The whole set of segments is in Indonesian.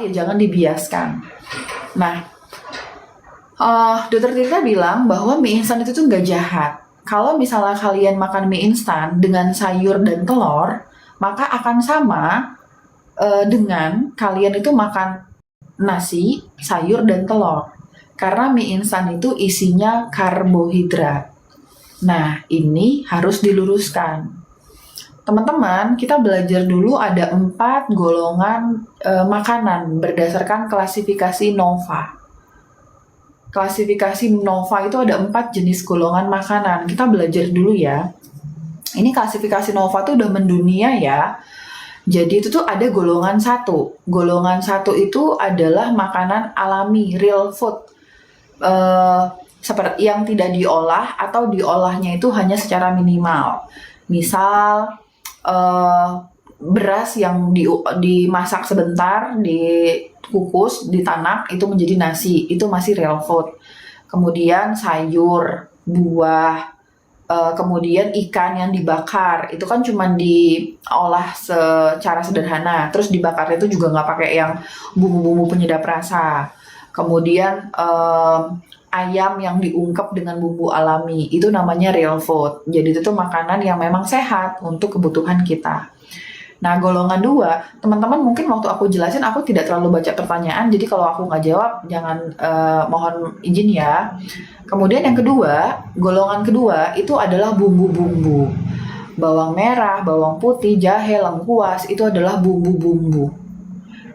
ya jangan dibiaskan. Nah, Dokter Tirta bilang bahwa mie instan itu tuh nggak jahat. Kalau misalnya kalian makan mie instan dengan sayur dan telur, maka akan sama dengan kalian itu makan nasi, sayur, dan telur. Karena mie instan itu isinya karbohidrat. Nah, ini harus diluruskan. Teman-teman, kita belajar dulu ada 4 golongan makanan berdasarkan klasifikasi NOVA. Klasifikasi NOVA itu ada 4 jenis golongan makanan. Kita belajar dulu ya. Ini klasifikasi NOVA itu udah mendunia ya. Jadi itu tuh ada golongan 1. Golongan 1 itu adalah makanan alami, real food. Seperti yang tidak diolah atau diolahnya itu hanya secara minimal. Misal beras yang dimasak sebentar, dikukus, ditanak, itu menjadi nasi, itu masih real food. Kemudian sayur, buah, kemudian ikan yang dibakar, itu kan cuma diolah secara sederhana, terus dibakarnya itu juga nggak pakai yang bumbu-bumbu penyedap rasa. Kemudian ayam yang diungkep dengan bumbu alami, itu namanya real food. Jadi itu tuh makanan yang memang sehat untuk kebutuhan kita. Nah, golongan 2, teman-teman mungkin waktu aku jelasin aku tidak terlalu baca pertanyaan, jadi kalau aku nggak jawab jangan mohon izin ya. Kemudian yang kedua, golongan kedua itu adalah bumbu-bumbu. Bawang merah, bawang putih, jahe, lengkuas, itu adalah bumbu-bumbu.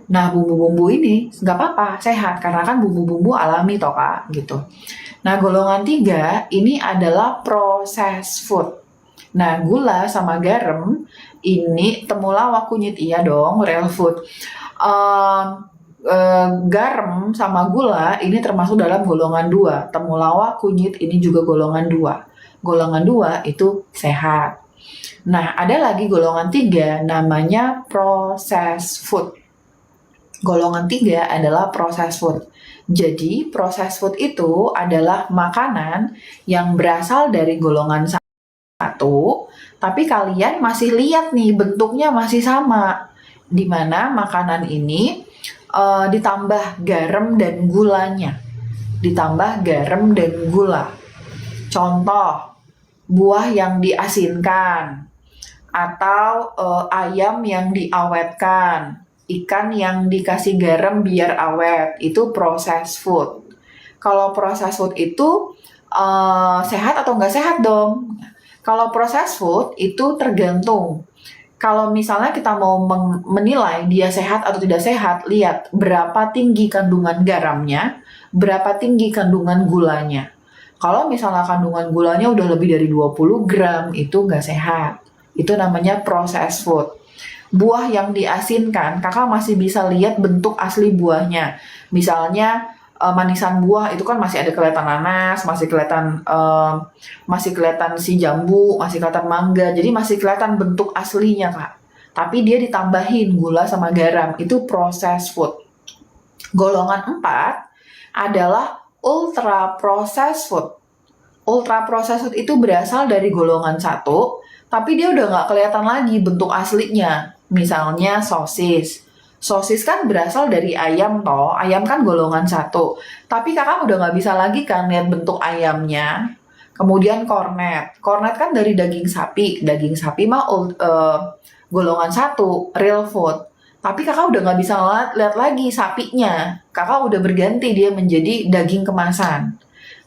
Nah, bumbu-bumbu ini nggak apa-apa, sehat, karena kan bumbu-bumbu alami toh Kak, gitu. Nah, golongan 3 ini adalah processed food. Nah, gula sama garam ini temulawak kunyit, iya dong, real food. Garam sama gula ini termasuk dalam golongan 2. Temulawak kunyit ini juga golongan 2. Golongan 2 itu sehat. Nah, ada lagi golongan 3 namanya processed food. Golongan 3 adalah processed food. Jadi, processed food itu adalah makanan yang berasal dari golongan 1, tapi kalian masih lihat nih bentuknya masih sama, di mana makanan ini ditambah garam dan gulanya, ditambah garam dan gula. Contoh, buah yang diasinkan, atau ayam yang diawetkan, ikan yang dikasih garam biar awet, itu processed food. Kalau processed food itu sehat atau nggak sehat dong? Kalau processed food itu tergantung. Kalau misalnya kita mau menilai dia sehat atau tidak sehat, lihat berapa tinggi kandungan garamnya, berapa tinggi kandungan gulanya. Kalau misalnya kandungan gulanya udah lebih dari 20 gram, itu nggak sehat. Itu namanya processed food. Buah yang diasinkan, kakak masih bisa lihat bentuk asli buahnya. Misalnya manisan buah itu kan masih ada kelihatan nanas, masih kelihatan si jambu, masih kelihatan mangga. Jadi masih kelihatan bentuk aslinya Kak. Tapi dia ditambahin gula sama garam, itu processed food. Golongan 4 adalah ultra processed food. Ultra processed food itu berasal dari golongan 1, tapi dia udah nggak kelihatan lagi bentuk aslinya. Misalnya sosis. Sosis kan berasal dari ayam toh, ayam kan golongan 1. Tapi kakak udah nggak bisa lagi kan lihat bentuk ayamnya. Kemudian kornet. Kornet kan dari daging sapi. Daging sapi mah golongan 1, real food. Tapi kakak udah nggak bisa lihat lagi sapinya. Kakak udah berganti dia menjadi daging kemasan.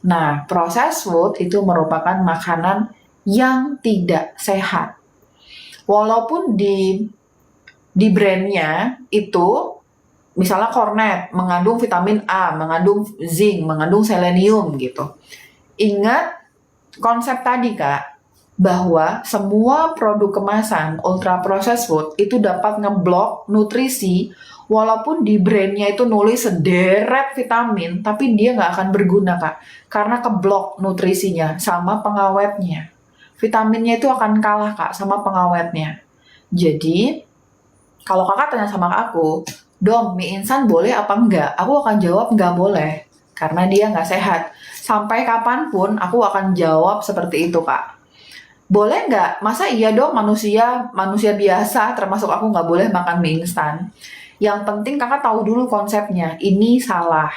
Nah, processed food itu merupakan makanan yang tidak sehat. Walaupun di brandnya itu, misalnya kornet, mengandung vitamin A, mengandung zinc, mengandung selenium gitu. Ingat konsep tadi Kak, bahwa semua produk kemasan ultra processed food itu dapat ngeblok nutrisi, walaupun di brandnya itu nulis sederet vitamin, tapi dia nggak akan berguna Kak, karena keblok nutrisinya sama pengawetnya. Vitaminnya itu akan kalah Kak sama pengawetnya. Jadi, kalau kakak tanya sama aku, Dom, mie instan boleh apa enggak? Aku akan jawab enggak boleh, karena dia nggak sehat. Sampai kapanpun aku akan jawab seperti itu, Kak. Boleh nggak? Masa iya dong manusia biasa, termasuk aku nggak boleh makan mie instan? Yang penting kakak tahu dulu konsepnya, ini salah.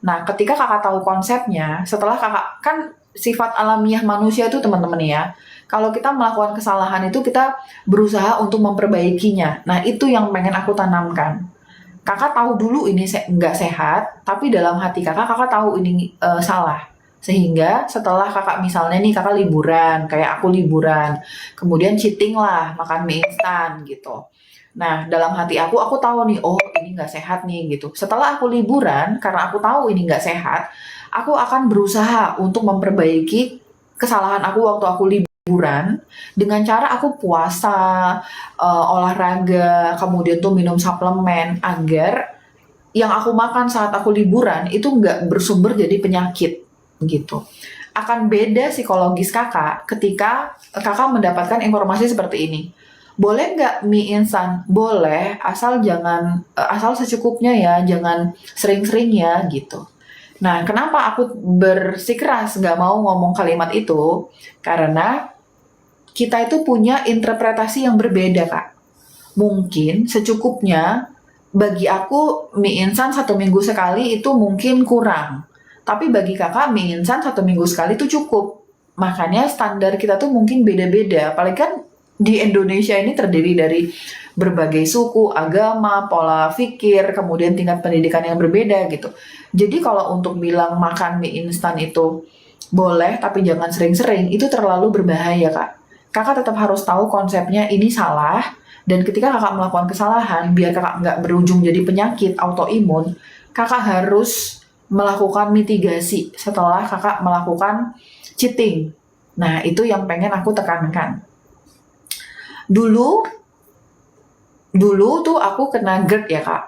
Nah, ketika kakak tahu konsepnya, setelah kakak, kan sifat alamiah manusia itu teman-teman ya, kalau kita melakukan kesalahan itu kita berusaha untuk memperbaikinya. Nah, itu yang pengen aku tanamkan. Kakak tahu dulu ini nggak sehat, tapi dalam hati kakak tahu ini salah. Sehingga setelah kakak misalnya nih kakak liburan, kayak aku liburan, kemudian cheating lah, makan mie instan gitu. Nah, dalam hati aku tahu nih, oh ini nggak sehat nih gitu. Setelah aku liburan, karena aku tahu ini nggak sehat, aku akan berusaha untuk memperbaiki kesalahan aku waktu aku liburan dengan cara aku puasa, olahraga, kemudian tuh minum suplemen agar yang aku makan saat aku liburan itu nggak bersumber jadi penyakit gitu. Akan beda psikologis kakak ketika kakak mendapatkan informasi seperti ini. Boleh nggak mie instan? Boleh, asal jangan asal secukupnya ya, jangan sering-sering ya gitu. Nah, kenapa aku bersikeras nggak mau ngomong kalimat itu? Karena kita itu punya interpretasi yang berbeda, Kak. Mungkin secukupnya bagi aku mie instan 1 minggu sekali itu mungkin kurang. Tapi bagi kakak mie instan 1 minggu sekali itu cukup. Makanya standar kita tuh mungkin beda-beda. Apalagi kan di Indonesia ini terdiri dari berbagai suku, agama, pola pikir, kemudian tingkat pendidikan yang berbeda gitu. Jadi kalau untuk bilang makan mie instan itu boleh tapi jangan sering-sering, itu terlalu berbahaya, Kak. Kakak tetap harus tahu konsepnya ini salah, dan ketika kakak melakukan kesalahan, biar kakak nggak berujung jadi penyakit autoimun, kakak harus melakukan mitigasi setelah kakak melakukan cheating. Nah, itu yang pengen aku tekankan. Dulu tuh aku kena GERD ya, Kak.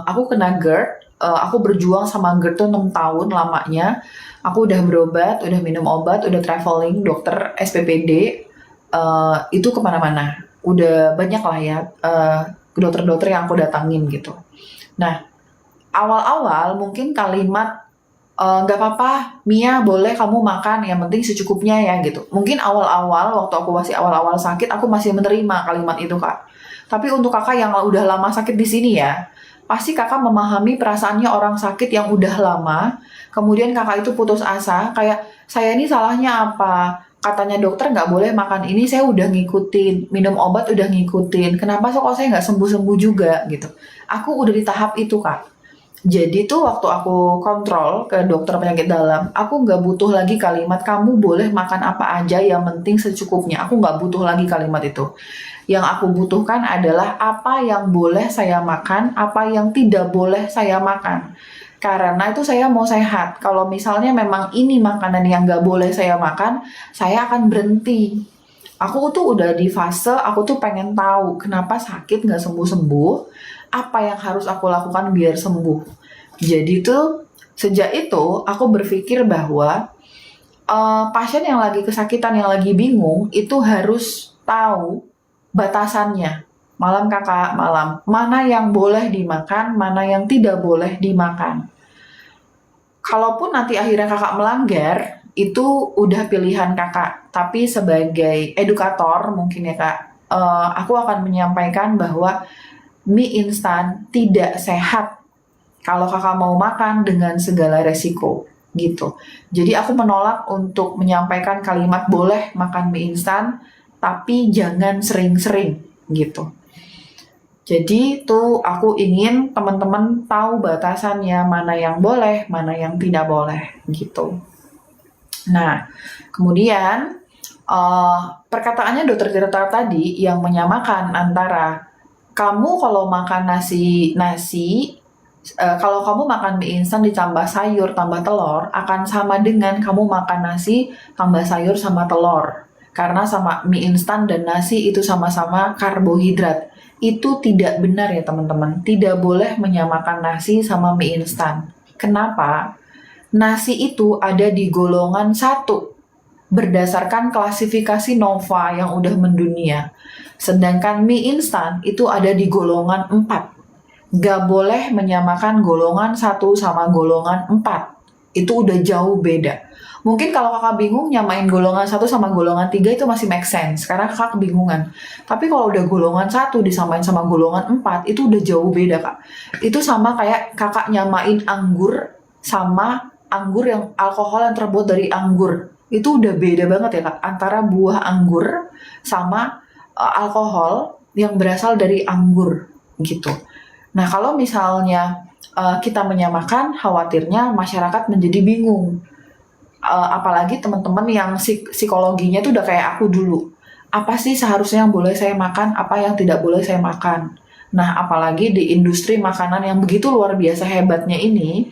Aku kena GERD, aku berjuang sama GERD tuh 6 tahun lamanya. Aku udah berobat, udah minum obat, udah traveling, dokter SPPD, itu kemana-mana. Udah banyak lah ya dokter-dokter yang aku datangin gitu. Nah, awal-awal mungkin kalimat nggak apa-apa, Mia boleh kamu makan, yang penting secukupnya ya gitu. Mungkin awal-awal waktu aku masih awal-awal sakit, aku masih menerima kalimat itu, Kak. Tapi untuk kakak yang udah lama sakit di sini ya, pasti kakak memahami perasaannya orang sakit yang udah lama. Kemudian kakak itu putus asa, kayak saya ini salahnya apa? Katanya dokter nggak boleh makan ini, saya udah ngikutin, minum obat udah ngikutin. Kenapa kok saya nggak sembuh-sembuh juga gitu? Aku udah di tahap itu, Kak. Jadi tuh waktu aku kontrol ke dokter penyakit dalam, aku nggak butuh lagi kalimat kamu boleh makan apa aja yang penting secukupnya. Aku nggak butuh lagi kalimat itu. Yang aku butuhkan adalah apa yang boleh saya makan, apa yang tidak boleh saya makan. Karena itu saya mau sehat. Kalau misalnya memang ini makanan yang nggak boleh saya makan, saya akan berhenti. Aku tuh udah di fase, aku tuh pengen tahu kenapa sakit nggak sembuh-sembuh, apa yang harus aku lakukan biar sembuh. Jadi tuh sejak itu aku berpikir bahwa pasien yang lagi kesakitan, yang lagi bingung, itu harus tahu batasannya. Malam kakak, malam. Mana yang boleh dimakan, mana yang tidak boleh dimakan. Kalaupun nanti akhirnya kakak melanggar, itu udah pilihan kakak. Tapi sebagai edukator mungkin ya kak, aku akan menyampaikan bahwa mie instan tidak sehat kalau kakak mau makan dengan segala resiko gitu. Jadi aku menolak untuk menyampaikan kalimat boleh makan mie instan, tapi jangan sering-sering gitu. Jadi tuh aku ingin teman-teman tahu batasannya, mana yang boleh, mana yang tidak boleh gitu. Nah, kemudian perkataannya dokter Tirta tadi yang menyamakan antara kamu kalau makan nasi, kalau kamu makan mie instan ditambah sayur tambah telur akan sama dengan kamu makan nasi tambah sayur sama telur. Karena sama mie instan dan nasi itu sama-sama karbohidrat. Itu tidak benar ya teman-teman. Tidak boleh menyamakan nasi sama mie instan. Kenapa? Nasi itu ada di golongan 1 berdasarkan klasifikasi NOVA yang udah mendunia. Sedangkan mie instan itu ada di golongan 4. Gak boleh menyamakan golongan 1 sama golongan 4. Itu udah jauh beda. Mungkin kalau kakak bingung nyamain golongan 1 sama golongan 3 itu masih make sense, karena kakak kebingungan. Tapi kalau udah golongan 1 disamain sama golongan 4, itu udah jauh beda, Kak. Itu sama kayak kakak nyamain anggur sama anggur yang alkohol yang terbuat dari anggur. Itu udah beda banget ya, Kak, antara buah anggur sama alkohol yang berasal dari anggur gitu. Nah, kalau misalnya kita menyamakan, khawatirnya masyarakat menjadi bingung. Apalagi teman-teman yang psikologinya tuh udah kayak aku dulu. Apa sih seharusnya yang boleh saya makan, apa yang tidak boleh saya makan. Nah, apalagi di industri makanan yang begitu luar biasa hebatnya ini,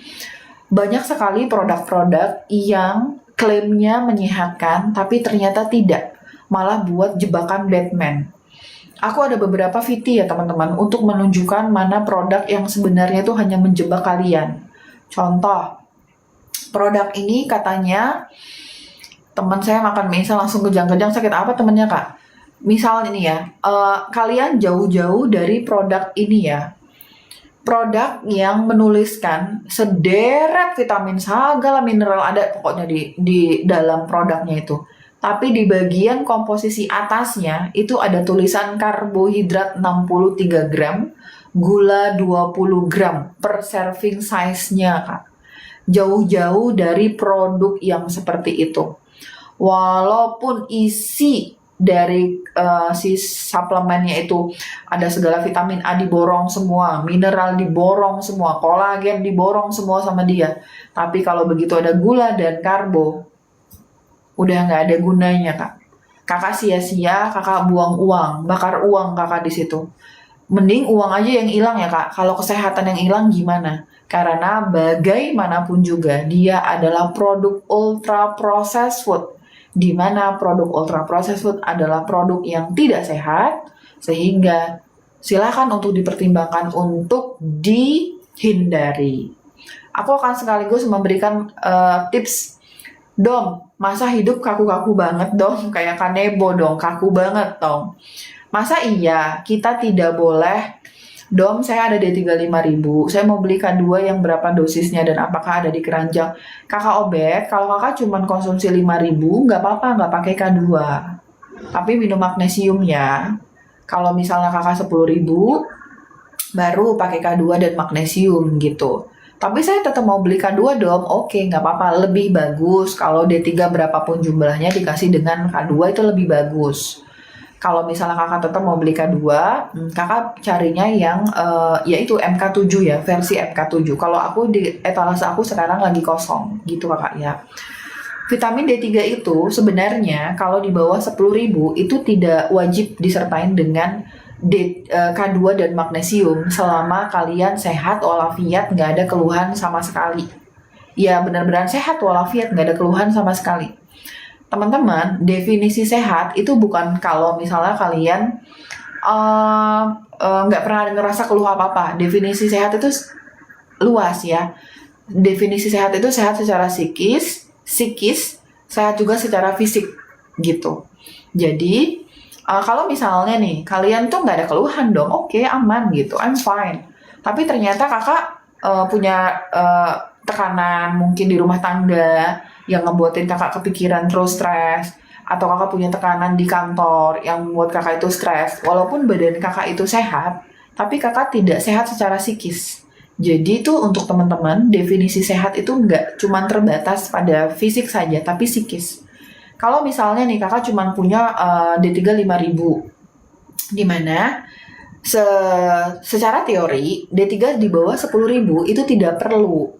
banyak sekali produk-produk yang klaimnya menyehatkan, tapi ternyata tidak. Malah buat jebakan Batman. Aku ada beberapa VT ya teman-teman, untuk menunjukkan mana produk yang sebenarnya itu hanya menjebak kalian. Contoh, produk ini katanya teman saya makan mie instan langsung kejang-kejang, sakit apa temennya Kak? Misal ini ya, kalian jauh-jauh dari produk ini ya. Produk yang menuliskan sederet vitamin segala mineral ada pokoknya di dalam produknya itu. Tapi di bagian komposisi atasnya itu ada tulisan karbohidrat 63 gram, gula 20 gram per serving size-nya, Kak. Jauh-jauh dari produk yang seperti itu. Walaupun isi dari si suplemennya itu ada segala vitamin A diborong semua, mineral diborong semua, kolagen diborong semua sama dia. Tapi kalau begitu ada gula dan karbo, udah nggak ada gunanya, Kak. Kakak sia-sia, kakak buang uang, bakar uang kakak di situ. Mending uang aja yang hilang ya, Kak. Kalau kesehatan yang hilang gimana? Karena bagaimanapun juga dia adalah produk ultra processed food, di mana produk ultra processed food adalah produk yang tidak sehat, sehingga silakan untuk dipertimbangkan untuk dihindari. Aku akan sekaligus memberikan tips. Dom, masa hidup kaku-kaku banget dong, kayak kanebo dong, kaku banget dong. Masa iya kita tidak boleh, Dom saya ada D35.000, saya mau beli K2 yang berapa dosisnya dan apakah ada di keranjang. Kakak obet, kalau kakak cuma konsumsi 5.000, nggak apa-apa, nggak pakai K2. Tapi minum magnesium ya. Kalau misalnya kakak 10.000, baru pakai K2 dan magnesium gitu. Tapi saya tetap mau beli K2 dong, oke nggak apa-apa, lebih bagus. Kalau D3 berapapun jumlahnya dikasih dengan K2 itu lebih bagus. Kalau misalnya kakak tetap mau beli K2, kakak carinya yang yaitu MK7 ya, versi MK7. Kalau aku di etalase aku sekarang lagi kosong gitu kakak ya. Vitamin D3 itu sebenarnya kalau di bawah 10.000 itu tidak wajib disertain dengan K2 dan magnesium selama kalian sehat walafiat, nggak ada keluhan sama sekali. Ya benar-benar sehat walafiat, nggak ada keluhan sama sekali. Teman-teman, definisi sehat itu bukan kalau misalnya kalian nggak pernah ngerasa keluh apa-apa. Definisi sehat itu luas ya. Definisi sehat itu sehat secara psikis, sehat juga secara fisik gitu. Jadi kalau misalnya nih, kalian tuh nggak ada keluhan dong, oke, aman gitu, I'm fine. Tapi ternyata kakak punya tekanan mungkin di rumah tangga, yang ngebuatin kakak kepikiran terus stres, atau kakak punya tekanan di kantor yang membuat kakak itu stres, walaupun badan kakak itu sehat, tapi kakak tidak sehat secara psikis. Jadi itu untuk teman-teman, definisi sehat itu nggak cuma terbatas pada fisik saja, tapi psikis. Kalau misalnya nih kakak cuma punya D3 5.000, di mana secara teori D3 di bawah 10.000 itu tidak perlu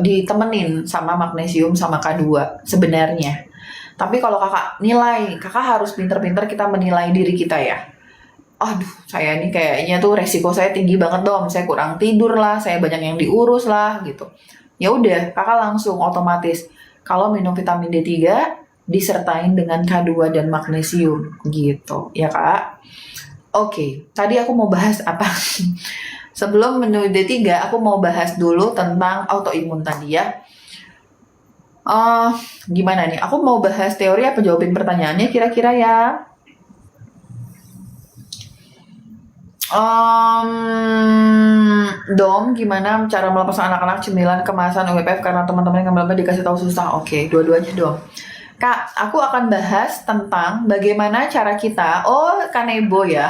ditemenin sama magnesium sama K2 sebenarnya. Tapi kalau kakak nilai, kakak harus pinter-pinter kita menilai diri kita ya. Aduh, saya ini kayaknya tuh resiko saya tinggi banget dong. Saya kurang tidur lah, saya banyak yang diurus lah gitu. Ya udah, kakak langsung otomatis kalau minum vitamin D3 disertain dengan K2 dan magnesium gitu ya Kak. Oke, tadi aku mau bahas apa? Sebelum minum D3 aku mau bahas dulu tentang autoimun tadi ya. Gimana nih? Aku mau bahas teori apa jawabin pertanyaannya kira-kira ya? Dom, gimana cara melepas anak-anak cemilan kemasan UPF karena teman-teman yang ngambil dikasih tahu susah? Oke, dua-duanya dong. Kak, aku akan bahas tentang bagaimana cara kita. Oh, Kanebo ya.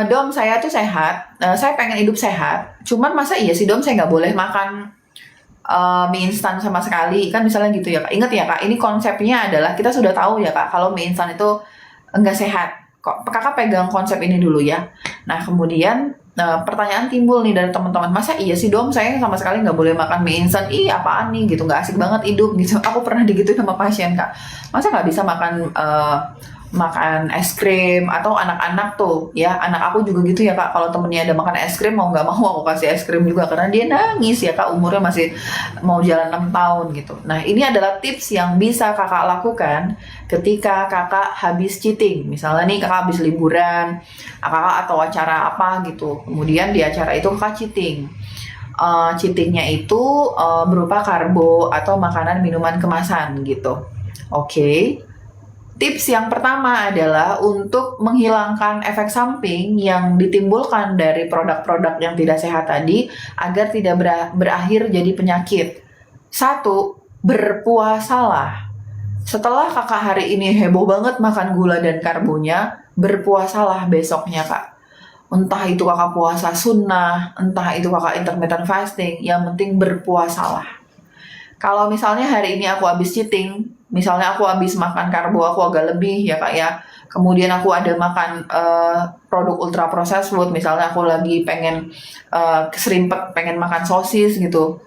Dom, saya tuh sehat. Saya pengen hidup sehat. Cuman masa iya sih Dom, saya nggak boleh makan mie instan sama sekali? Kan misalnya gitu ya Kak. Ingat ya Kak, ini konsepnya adalah kita sudah tahu ya Kak, kalau mie instan itu enggak sehat. Kok kakak pegang konsep ini dulu ya. Nah kemudian pertanyaan timbul nih dari teman-teman, masa iya sih Dom saya sama sekali nggak boleh makan mie instan? Ih apaan nih gitu, nggak asik banget hidup gitu. Aku pernah digituin sama pasien Kak, masa nggak bisa makan es krim? Atau anak-anak tuh ya, anak aku juga gitu ya Kak, kalau temennya ada makan es krim mau nggak mau aku kasih es krim juga karena dia nangis ya Kak, umurnya masih mau jalan 6 tahun gitu. Nah ini adalah tips yang bisa kakak lakukan ketika kakak habis cheating. Misalnya nih kakak habis liburan, kakak atau acara apa gitu, kemudian di acara itu kakak cheating. Cheatingnya itu berupa karbo atau makanan minuman kemasan gitu. Oke. Tips yang pertama adalah untuk menghilangkan efek samping yang ditimbulkan dari produk-produk yang tidak sehat tadi agar tidak berakhir jadi penyakit. Satu, berpuasalah. Setelah kakak hari ini heboh banget makan gula dan karbonya, berpuasalah besoknya kak. Entah itu kakak puasa sunnah, entah itu kakak intermittent fasting, yang penting berpuasalah. Kalau misalnya hari ini aku habis cheating, misalnya aku habis makan karbo aku agak lebih ya kak ya, kemudian aku ada makan produk ultra processed food, misalnya aku lagi pengen keserimpet, pengen makan sosis gitu,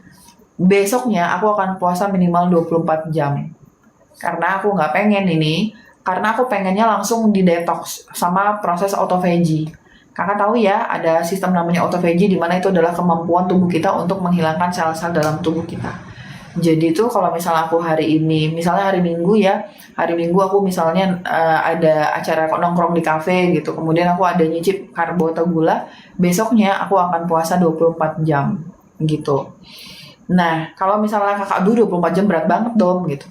besoknya aku akan puasa minimal 24 jam. Karena aku nggak pengen ini, karena aku pengennya langsung di detox sama proses autophagy. Kakak tahu ya, ada sistem namanya autophagy di mana itu adalah kemampuan tubuh kita untuk menghilangkan sel-sel dalam tubuh kita. Jadi tuh kalau misalnya aku hari ini, misalnya hari Minggu ya, hari Minggu aku misalnya ada acara nongkrong di kafe gitu, kemudian aku ada nyicip karbo atau gula, besoknya aku akan puasa 24 jam gitu. Nah, kalau misalnya kakak dulu 24 jam berat banget dong gitu.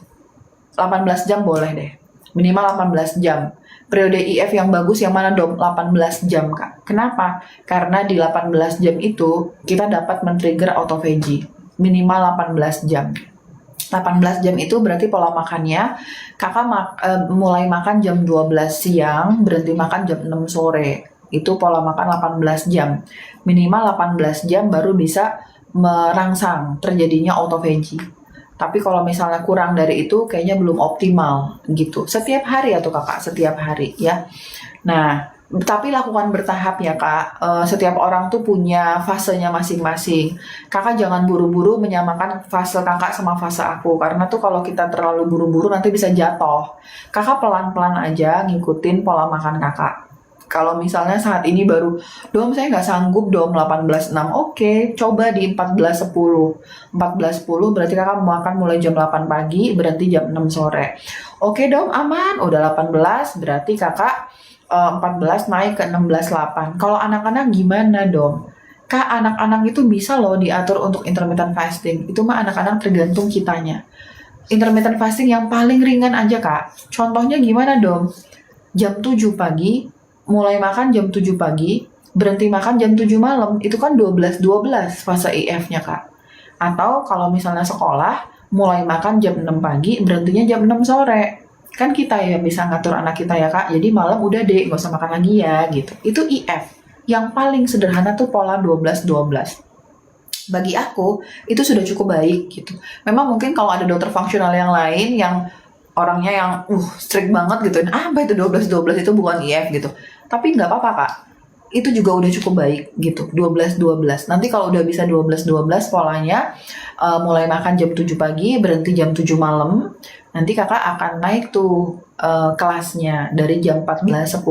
18 jam boleh deh. Minimal 18 jam. Periode IF yang bagus yang mana dong? 18 jam kak. Kenapa? Karena di 18 jam itu kita dapat men-trigger autophagy. Minimal 18 jam. 18 jam itu berarti pola makannya kakak mulai makan jam 12 siang, berhenti makan jam 6 sore. Itu pola makan 18 jam. Minimal 18 jam baru bisa merangsang terjadinya autophagy. Tapi kalau misalnya kurang dari itu kayaknya belum optimal gitu. Setiap hari atau kakak, setiap hari ya. Nah, tapi lakukan bertahap ya kak. Setiap orang tuh punya fasenya masing-masing. Kakak jangan buru-buru menyamakan fase kakak sama fase aku, karena tuh kalau kita terlalu buru-buru nanti bisa jatuh. Kakak pelan-pelan aja ngikutin pola makan kakak. Kalau misalnya saat ini baru, Dom saya nggak sanggup Dom 18.6, oke, coba di 14.10. 14.10 berarti kakak makan mulai jam 8 pagi, berhenti jam 6 sore. Oke Dom, aman, udah 18, berarti kakak 14 naik ke 16.8. Kalau anak-anak gimana Dom? Kak, anak-anak itu bisa loh diatur untuk intermittent fasting. Itu mah anak-anak tergantung kitanya. Intermittent fasting yang paling ringan aja kak. Contohnya gimana Dom? Jam 7 pagi, mulai makan jam 7 pagi, berhenti makan jam 7 malam, itu kan 12-12 fase IF-nya kak. Atau kalau misalnya sekolah, mulai makan jam 6 pagi, berhentinya jam 6 sore. Kan kita ya bisa ngatur anak kita ya kak, jadi malam udah deh, gak usah makan lagi ya gitu. Itu IF. Yang paling sederhana tuh pola 12-12. Bagi aku, itu sudah cukup baik gitu. Memang mungkin kalau ada dokter fungsional yang lain, yang orangnya yang strict banget gitu, apa itu 12-12 itu bukan IF gitu. Tapi nggak apa-apa kak, itu juga udah cukup baik gitu, 12-12. Nanti kalau udah bisa 12-12 polanya, mulai makan jam 7 pagi, berhenti jam 7 malam, nanti kakak akan naik tuh kelasnya dari jam 14.10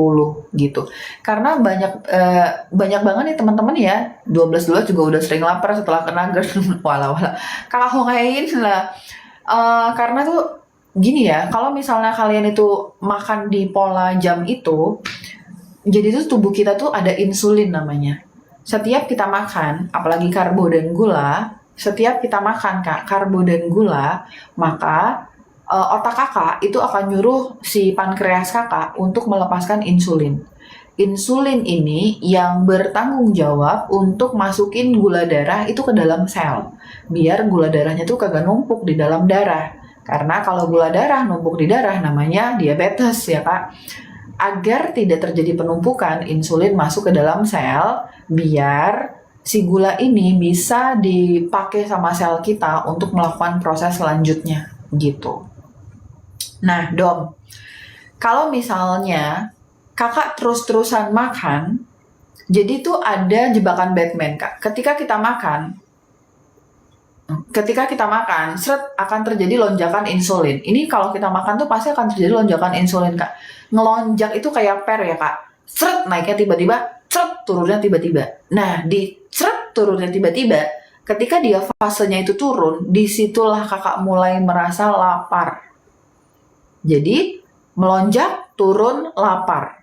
gitu. Karena banyak banget nih teman-teman ya, 12-12 juga udah sering lapar setelah kena GERD. Wala-wala. Kakak hongain lah. Karena tuh gini ya, kalau misalnya kalian itu makan di pola jam itu, jadi tuh tubuh kita tuh ada insulin namanya. Setiap kita makan, apalagi karbo dan gula, setiap kita makan kak, karbo dan gula, maka otak kakak itu akan nyuruh si pankreas kakak untuk melepaskan insulin. Insulin ini yang bertanggung jawab untuk masukin gula darah itu ke dalam sel. Biar gula darahnya tuh kagak numpuk di dalam darah. Karena kalau gula darah numpuk di darah namanya diabetes ya Kak. Agar tidak terjadi penumpukan, insulin masuk ke dalam sel biar si gula ini bisa dipakai sama sel kita untuk melakukan proses selanjutnya gitu. Nah, Dom, kalau misalnya kakak terus-terusan makan, jadi tuh ada jebakan Batman, Kak. Ketika kita makan, seret akan terjadi lonjakan insulin. Ini kalau kita makan tuh pasti akan terjadi lonjakan insulin, Kak. Ngelonjak itu kayak per ya, Kak. Seret naiknya tiba-tiba, seret turunnya tiba-tiba. Nah, di seret turunnya tiba-tiba, ketika dia fasenya itu turun, disitulah kakak mulai merasa lapar. Jadi, melonjak, turun, lapar.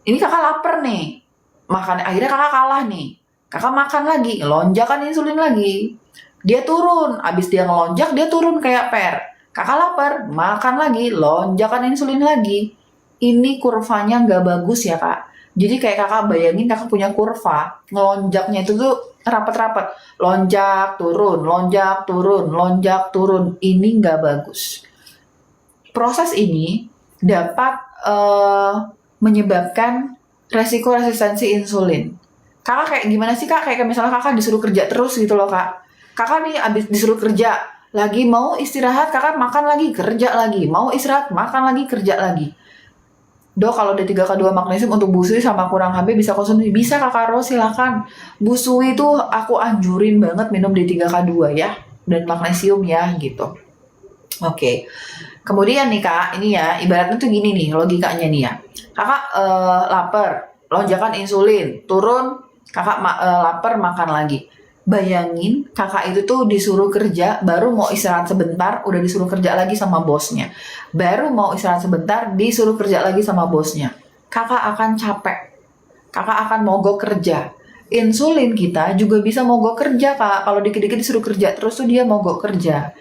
Ini kakak lapar nih. Akhirnya kakak kalah nih. Kakak makan lagi, lonjakan insulin lagi. Dia turun, abis dia ngelonjak, dia turun kayak per. Kakak lapar, makan lagi, lonjakan insulin lagi. Ini kurvanya nggak bagus ya kak. Jadi kayak kakak bayangin kakak punya kurva, ngelonjaknya itu tuh rapet-rapet. Lonjak, turun, lonjak, turun, lonjak, turun. Ini nggak bagus. Proses ini dapat menyebabkan resiko resistensi insulin. Kakak kayak gimana sih kak? Kayak misalnya kakak disuruh kerja terus gitu loh kak. Kakak nih abis disuruh kerja, lagi mau istirahat kakak makan lagi, kerja lagi. Mau istirahat, makan lagi, kerja lagi. Dok, kalau D3K2 magnesium untuk busui sama kurang HB bisa konsumsi? Bisa kakak Ros, silakan. Busui itu aku anjurin banget minum D3K2 ya. Dan magnesium ya gitu. Oke. Kemudian nih kak, ini ya ibaratnya tuh gini nih logikanya nih ya. Kakak lapar, lonjakan insulin, turun, kakak lapar makan lagi. Bayangin kakak itu tuh disuruh kerja, baru mau istirahat sebentar, udah disuruh kerja lagi sama bosnya. Baru mau istirahat sebentar, disuruh kerja lagi sama bosnya. Kakak akan capek, kakak akan mogok kerja. Insulin kita juga bisa mogok kerja kak, kalau dikit-dikit disuruh kerja terus tuh dia mogok kerja.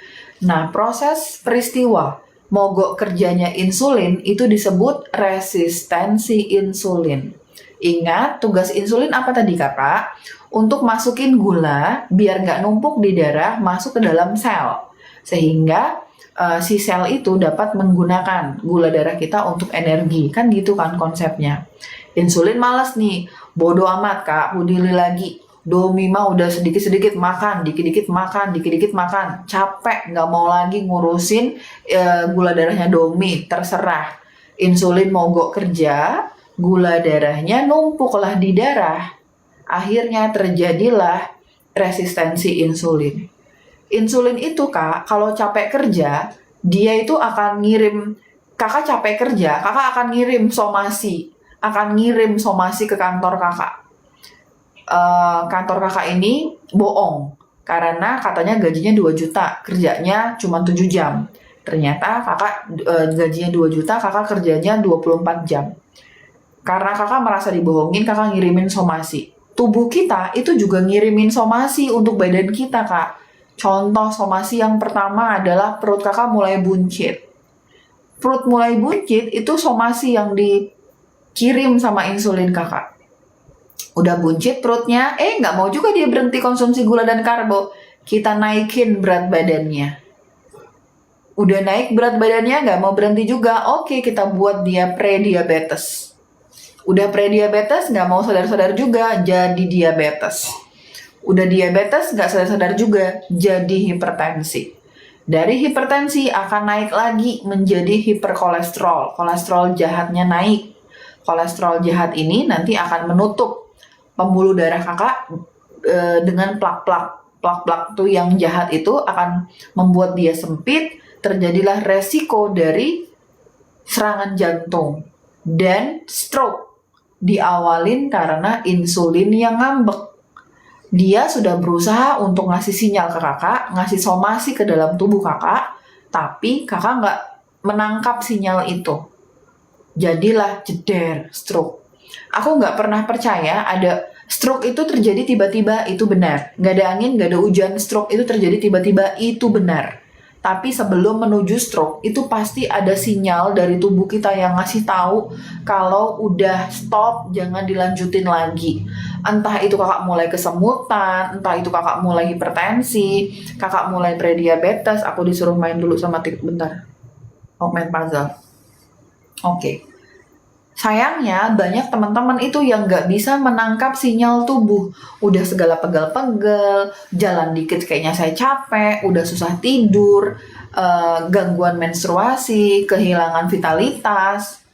Nah, proses peristiwa mogok kerjanya insulin itu disebut resistensi insulin. Ingat, tugas insulin apa tadi kakak? Untuk masukin gula biar nggak numpuk di darah masuk ke dalam sel. Sehingga si sel itu dapat menggunakan gula darah kita untuk energi. Kan gitu kan konsepnya. Insulin males nih, bodo amat kak, budili lagi. Domi mah udah sedikit-sedikit makan, dikit-dikit makan, dikit-dikit makan. Capek, nggak mau lagi ngurusin gula darahnya Domi, terserah. Insulin mogok kerja, gula darahnya numpuklah di darah. Akhirnya terjadilah resistensi insulin. Insulin itu kak, kalau capek kerja, dia itu akan ngirim, kakak capek kerja, kakak akan ngirim somasi ke kantor kakak. Kantor kakak ini bohong karena katanya gajinya 2 juta, kerjanya cuma 7 jam. Ternyata kakak gajinya 2 juta, kakak kerjanya 24 jam. Karena kakak merasa dibohongin, kakak ngirimin somasi. Tubuh kita itu juga ngirimin somasi untuk badan kita, Kak. Contoh somasi yang pertama adalah perut kakak mulai buncit. Perut mulai buncit itu somasi yang dikirim sama insulin kakak. Udah buncit perutnya, nggak mau juga dia berhenti konsumsi gula dan karbo. Kita naikin berat badannya. Udah naik berat badannya, nggak mau berhenti juga. Oke, kita buat dia pre-diabetes. Udah pre-diabetes, nggak mau sadar-sadar juga, jadi diabetes. Udah diabetes, nggak sadar-sadar juga, jadi hipertensi. Dari hipertensi akan naik lagi menjadi hiperkolesterol. Kolesterol jahatnya naik. Kolesterol jahat ini nanti akan menutup pembuluh darah kakak dengan plak-plak. Plak-plak tuh yang jahat itu akan membuat dia sempit, terjadilah resiko dari serangan jantung dan stroke. Diawalin karena insulin yang ngambek. Dia sudah berusaha untuk ngasih sinyal ke kakak, ngasih somasi ke dalam tubuh kakak, tapi kakak nggak menangkap sinyal itu. Jadilah jeder, stroke. Aku nggak pernah percaya ada stroke itu terjadi tiba-tiba, itu benar. Nggak ada angin, nggak ada hujan, stroke itu terjadi tiba-tiba, itu benar. Tapi sebelum menuju stroke, itu pasti ada sinyal dari tubuh kita yang ngasih tahu kalau udah stop, jangan dilanjutin lagi. Entah itu kakak mulai kesemutan, entah itu kakak mulai hipertensi, kakak mulai prediabetes. Aku disuruh main dulu sama bentar. Oh, main puzzle. Oke. Sayangnya banyak teman-teman itu yang nggak bisa menangkap sinyal tubuh. Udah segala pegal-pegal, jalan dikit kayaknya saya capek, udah susah tidur, gangguan menstruasi, kehilangan vitalitas.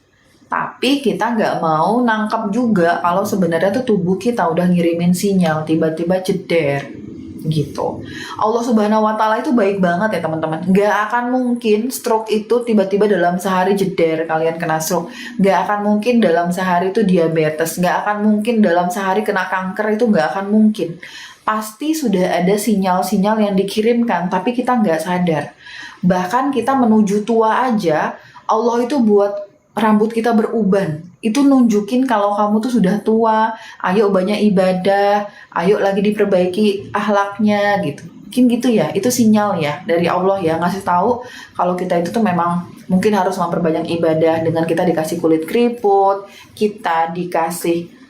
Tapi kita nggak mau nangkap juga kalau sebenarnya tuh tubuh kita udah ngirimin sinyal, tiba-tiba jeder gitu. Allah Subhanahu wa Ta'ala itu baik banget ya teman-teman. Nggak akan mungkin stroke itu tiba-tiba dalam sehari jeder kalian kena stroke. Nggak akan mungkin dalam sehari itu diabetes. Nggak akan mungkin dalam sehari kena kanker, itu nggak akan mungkin. Pasti sudah ada sinyal-sinyal yang dikirimkan, tapi kita nggak sadar. Bahkan kita menuju tua aja, Allah itu buat rambut kita beruban. Itu nunjukin kalau kamu tuh sudah tua, ayo banyak ibadah, ayo lagi diperbaiki akhlaknya gitu. Mungkin gitu ya, itu sinyal ya dari Allah ya, ngasih tahu kalau kita itu tuh memang mungkin harus memperbanyak ibadah dengan kita dikasih kulit keriput, kita dikasih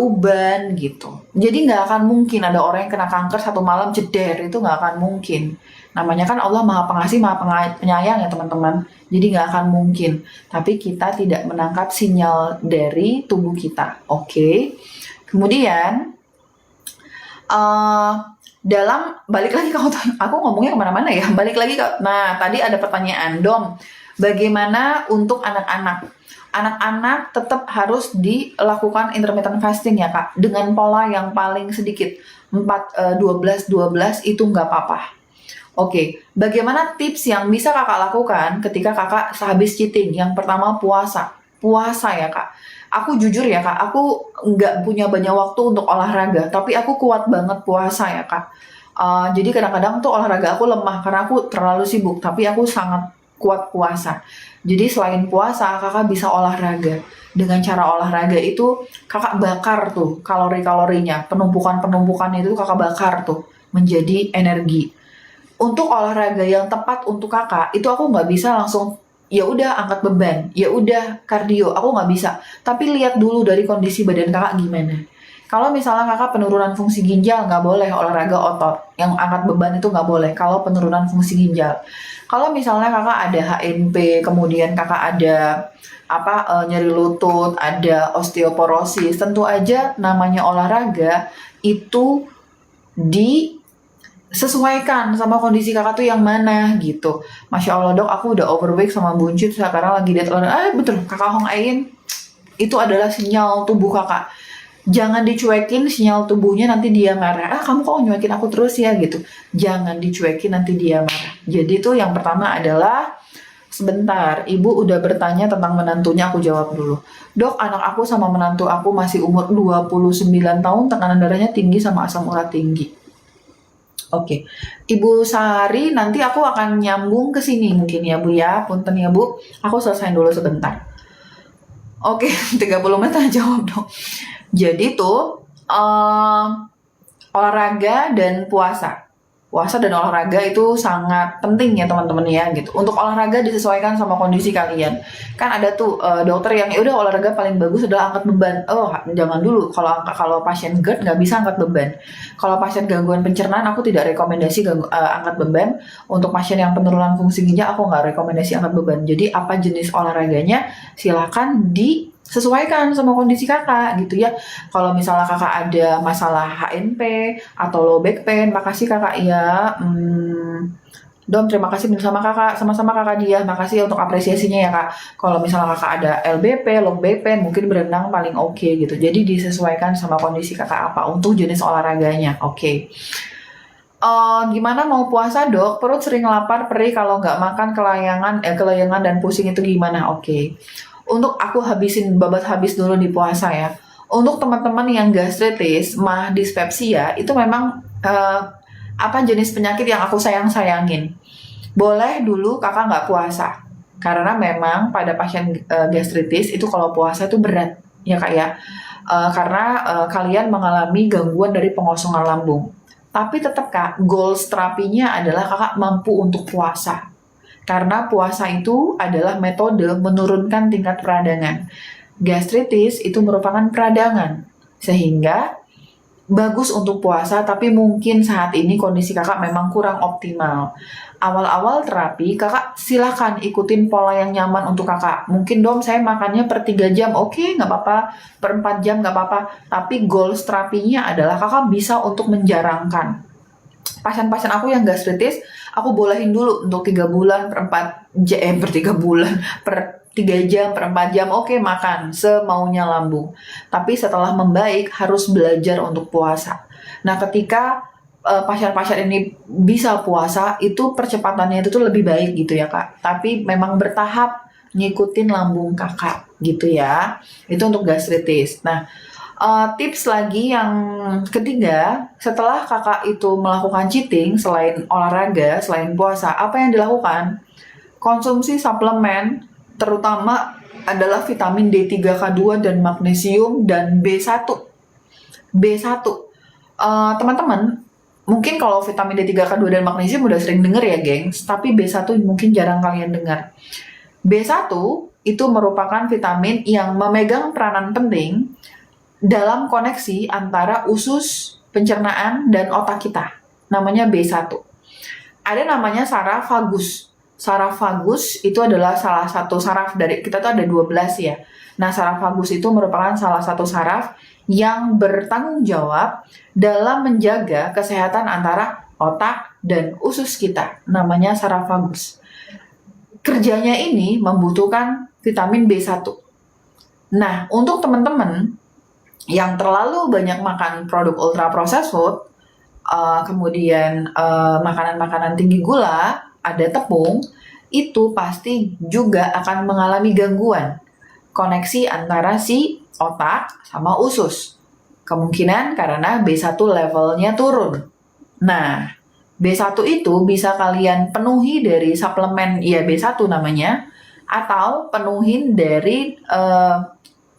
uban gitu. Jadi nggak akan mungkin ada orang yang kena kanker satu malam jeder, itu nggak akan mungkin. Namanya kan Allah Maha Pengasih, Maha Penyayang ya teman-teman. Jadi nggak akan mungkin. Tapi kita tidak menangkap sinyal dari tubuh kita. Oke. Kemudian dalam balik lagi aku ngomongnya kemana-mana ya. Balik lagi nah tadi ada pertanyaan Dom. Bagaimana untuk anak-anak? Anak-anak tetap harus dilakukan intermittent fasting ya kak. Dengan pola yang paling sedikit 12 itu nggak apa-apa. Oke, bagaimana tips yang bisa kakak lakukan ketika kakak sehabis cheating? Yang pertama puasa. Puasa ya kak. Aku jujur ya kak, aku nggak punya banyak waktu untuk olahraga, tapi aku kuat banget puasa ya kak. Jadi kadang-kadang tuh olahraga aku lemah karena aku terlalu sibuk, tapi aku sangat kuat puasa. Jadi selain puasa, kakak bisa olahraga. Dengan cara olahraga itu kakak bakar tuh kalori-kalorinya, penumpukan-penumpukannya itu kakak bakar tuh menjadi energi. Untuk olahraga yang tepat untuk kakak itu aku nggak bisa langsung ya udah angkat beban, ya udah kardio, aku nggak bisa. Tapi lihat dulu dari kondisi badan kakak gimana. Kalau misalnya kakak penurunan fungsi ginjal, nggak boleh olahraga otot. Yang angkat beban itu nggak boleh kalau penurunan fungsi ginjal. Kalau misalnya kakak ada HNP, kemudian kakak ada nyeri lutut, ada osteoporosis, tentu aja namanya olahraga itu disesuaikan sama kondisi kakak tuh yang mana gitu. Masya Allah dok, aku udah overweight sama buncit, sekarang lagi diet olahraga. Betul, kakak Hong Ain, itu adalah sinyal tubuh kakak. Jangan dicuekin sinyal tubuhnya, nanti dia marah. Kamu kok nyuekin aku terus ya gitu. Jangan dicuekin, nanti dia marah. Jadi tuh yang pertama adalah, sebentar, ibu udah bertanya tentang menantunya, aku jawab dulu. Dok, anak aku sama menantu aku masih umur 29 tahun, tekanan darahnya tinggi sama asam urat tinggi. Oke, Ibu Sari, nanti aku akan nyambung ke sini mungkin ya Bu ya. Punten ya Bu, aku selesai dulu sebentar. Oke, 30 menit aja jawab dong. Jadi tuh olahraga dan puasa. Puasa dan olahraga itu sangat penting ya teman-teman ya gitu. Untuk olahraga disesuaikan sama kondisi kalian. Kan ada tuh dokter yang ya udah olahraga paling bagus adalah angkat beban. Oh, jangan dulu. Kalau pasien GERD nggak bisa angkat beban. Kalau pasien gangguan pencernaan aku tidak rekomendasi angkat beban. Untuk pasien yang penurunan fungsi ginjal aku nggak rekomendasi angkat beban. Jadi apa jenis olahraganya silakan disesuaikan sama kondisi kakak gitu ya. Kalau misalnya kakak ada masalah HNP atau low back pain, makasih kakak ya. Dom, terima kasih bersama kakak, sama-sama kakak dia. Makasih untuk apresiasinya ya kak. Kalau misalnya kakak ada LBP, low back pain, mungkin berenang paling oke gitu. Jadi disesuaikan sama kondisi kakak apa untuk jenis olahraganya. Oke. Gimana mau puasa dok? Perut sering lapar, perih kalau nggak makan, kelayangan dan pusing itu gimana? Oke. Untuk aku babat habis dulu di puasa ya. Untuk teman-teman yang gastritis, mah dispepsia, itu memang jenis penyakit yang aku sayangin. Boleh dulu kakak nggak puasa. Karena memang pada pasien gastritis itu kalau puasa itu berat ya kak ya. Karena kalian mengalami gangguan dari pengosongan lambung. Tapi tetap kak, goals terapinya adalah kakak mampu untuk puasa. Karena puasa itu adalah metode menurunkan tingkat peradangan. Gastritis itu merupakan peradangan. Sehingga bagus untuk puasa, tapi mungkin saat ini kondisi kakak memang kurang optimal. Awal-awal terapi, kakak silahkan ikutin pola yang nyaman untuk kakak. Mungkin dom saya makannya per 3 jam, oke nggak apa-apa, per 4 jam nggak apa-apa. Tapi goals terapinya adalah kakak bisa untuk menjarangkan. Pasien-pasien aku yang gastritis, aku bolehin dulu untuk 3 bulan, per 4 jam, per 3 bulan, per 3 jam, per 4 jam, oke makan, semaunya lambung. Tapi setelah membaik, harus belajar untuk puasa. Nah, ketika pasien-pasien ini bisa puasa, itu percepatannya itu tuh lebih baik gitu ya kak. Tapi memang bertahap ngikutin lambung kakak gitu ya. Itu untuk gastritis. Nah, tips lagi yang ketiga, setelah kakak itu melakukan cheating, selain olahraga, selain puasa, apa yang dilakukan? Konsumsi suplemen, terutama adalah vitamin D3K2 dan magnesium dan B1. B1. Teman-teman, mungkin kalau vitamin D3K2 dan magnesium udah sering denger ya, gengs. Tapi B1 mungkin jarang kalian dengar. B1 itu merupakan vitamin yang memegang peranan penting dalam koneksi antara usus, pencernaan, dan otak kita. Namanya B1. Ada namanya saraf vagus. Saraf vagus itu adalah salah satu saraf dari, kita tuh ada 12 ya. Nah, saraf vagus itu merupakan salah satu saraf yang bertanggung jawab dalam menjaga kesehatan antara otak dan usus kita. Namanya saraf vagus. Kerjanya ini membutuhkan vitamin B1. Nah, untuk teman-teman yang terlalu banyak makan produk ultra processed food, kemudian makanan-makanan tinggi gula, ada tepung, itu pasti juga akan mengalami gangguan koneksi antara si otak sama usus. Kemungkinan karena B1 levelnya turun. Nah, B1 itu bisa kalian penuhi dari suplemen, ya B1 namanya, atau penuhin dari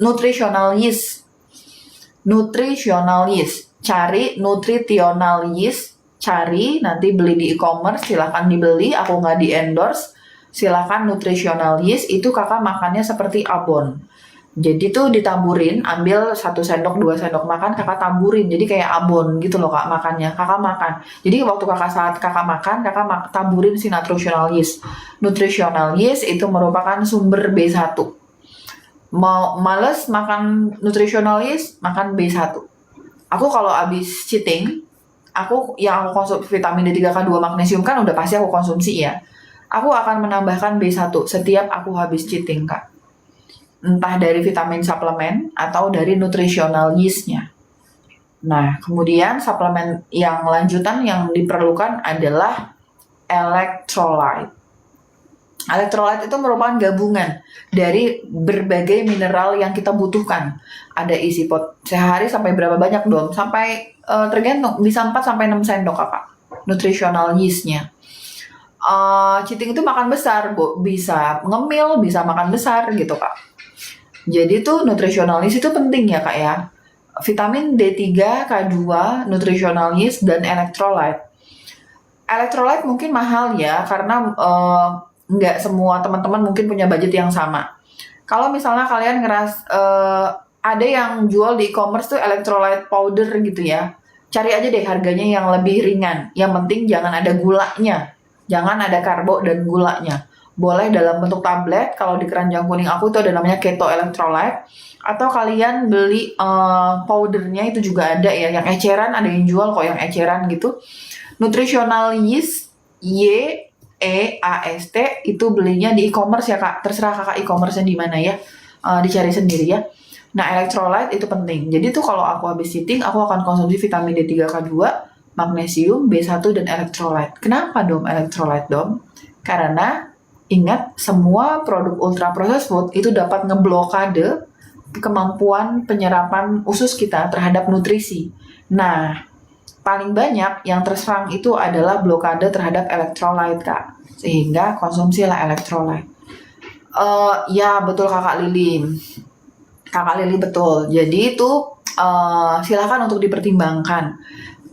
nutritional yeast. Nutritional yeast. Cari nutritional yeast, cari, nanti beli di e-commerce, silahkan dibeli, aku nggak di-endorse. Silahkan nutritional yeast, itu kakak makannya seperti abon. Jadi tuh ditaburin, ambil 1 sendok, 2 sendok makan, kakak taburin. Jadi kayak abon gitu loh kak makannya, kakak makan. Jadi waktu saat kakak makan, taburin si nutritional yeast. Nutritional yeast itu merupakan sumber B1. Mau males makan nutritional yeast, makan B1. Aku kalau abis cheating, aku konsumsi vitamin D3K2 magnesium kan udah pasti aku konsumsi ya. Aku akan menambahkan B1 setiap aku habis cheating kak. Entah dari vitamin suplemen atau dari nutritional yeast-nya. Nah, kemudian suplemen yang lanjutan yang diperlukan adalah electrolyte. Electrolyte itu merupakan gabungan dari berbagai mineral yang kita butuhkan. Ada isi pot sehari sampai berapa banyak dong? Sampai tergantung, bisa 4 sampai 6 sendok kakak. Nutritional yeast-nya. Cheating itu makan besar, bisa ngemil, bisa makan besar gitu kak. Jadi tuh nutritional yeast itu penting ya kak ya. Vitamin D3, K2, nutritional yeast, dan electrolyte. Electrolyte mungkin mahal ya, karena nggak semua teman-teman mungkin punya budget yang sama. Kalau misalnya kalian ada yang jual di e-commerce tuh electrolyte powder gitu ya. Cari aja deh harganya yang lebih ringan. Yang penting jangan ada gulanya. Jangan ada karbo dan gulanya. Boleh dalam bentuk tablet, kalau di keranjang kuning aku itu ada namanya keto electrolyte. Atau kalian beli powdernya itu juga ada ya, yang eceran ada yang jual kok yang eceran gitu. Nutritional yeast, YEAST itu belinya di e-commerce ya kak, terserah kakak e-commerce-nya di mana ya, dicari sendiri ya. Nah electrolyte itu penting, jadi tuh kalau aku habis cheating, aku akan konsumsi vitamin D3K2, magnesium, B1, dan electrolyte. Kenapa dom electrolyte dom? Karena ingat, semua produk ultra processed food itu dapat ngeblokade kemampuan penyerapan usus kita terhadap nutrisi. Nah, paling banyak yang terserang itu adalah blokade terhadap electrolyte kak. Sehingga konsumsilah electrolyte. Ya betul kakak Lili. Kakak Lili betul. Jadi itu silakan untuk dipertimbangkan.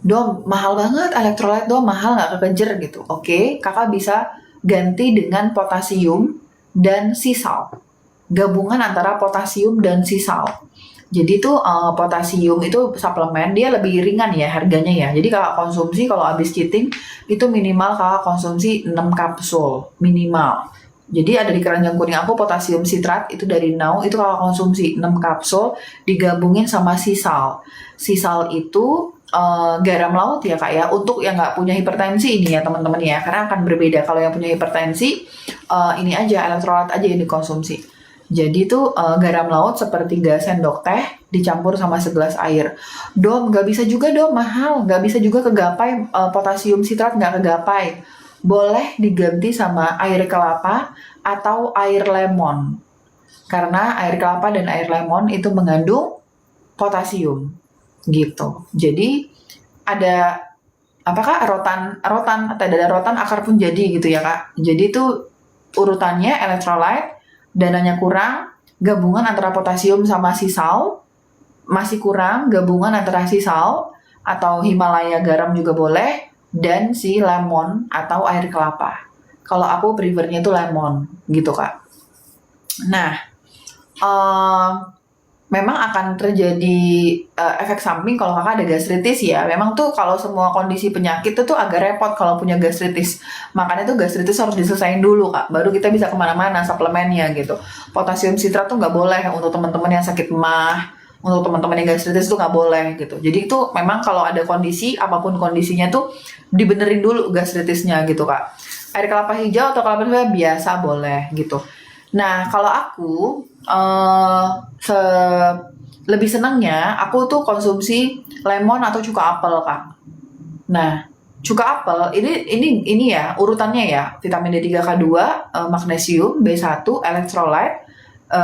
Dom, mahal banget elektrolit, dom, mahal nggak kekejar gitu. Oke, kakak bisa ganti dengan potasium dan sea salt. Gabungan antara potasium dan sea salt. Jadi tuh potasium itu suplemen, dia lebih ringan ya harganya ya. Jadi kakak konsumsi kalau habis cheating itu minimal kakak konsumsi 6 kapsul minimal. Jadi ada di keranjang kuning aku potasium sitrat itu dari Now itu kakak konsumsi 6 kapsul digabungin sama sisal. Sisal itu garam laut ya kak ya. Untuk yang nggak punya hipertensi ini ya teman-teman ya, karena akan berbeda. Kalau yang punya hipertensi ini aja elektrolit aja yang dikonsumsi. Jadi tuh garam laut sepertiga sendok teh dicampur sama segelas air. Dom, nggak bisa juga dom, mahal. Nggak bisa juga kegapai, potasium sitrat nggak kegapai. Boleh diganti sama air kelapa atau air lemon. Karena air kelapa dan air lemon itu mengandung potasium. Gitu. Jadi ada apakah rotan atau ada rotan akar pun jadi gitu ya kak. Jadi tuh urutannya elektrolit, dananya kurang, gabungan antara potasium sama sisal, masih kurang, gabungan antara sisal atau Himalaya garam juga boleh, dan si lemon atau air kelapa. Kalau aku prefernya itu lemon gitu kak. Nah, memang akan terjadi efek samping kalau kakak ada gastritis ya. Memang tuh kalau semua kondisi penyakit itu tuh agak repot kalau punya gastritis. Makanya tuh gastritis harus diselesain dulu kak. Baru kita bisa kemana-mana suplemennya gitu. Potasium sitrat tuh nggak boleh untuk teman-teman yang sakit mah. Untuk teman-teman yang gastritis tuh nggak boleh gitu. Jadi itu memang kalau ada kondisi, apapun kondisinya tuh dibenerin dulu gastritisnya gitu kak. Air kelapa hijau atau kelapa hijau biasa boleh gitu. Nah, kalau aku lebih senangnya aku tuh konsumsi lemon atau cuka apel, Kak. Nah, cuka apel ini ya urutannya ya, vitamin D3K2, magnesium, B1, elektrolit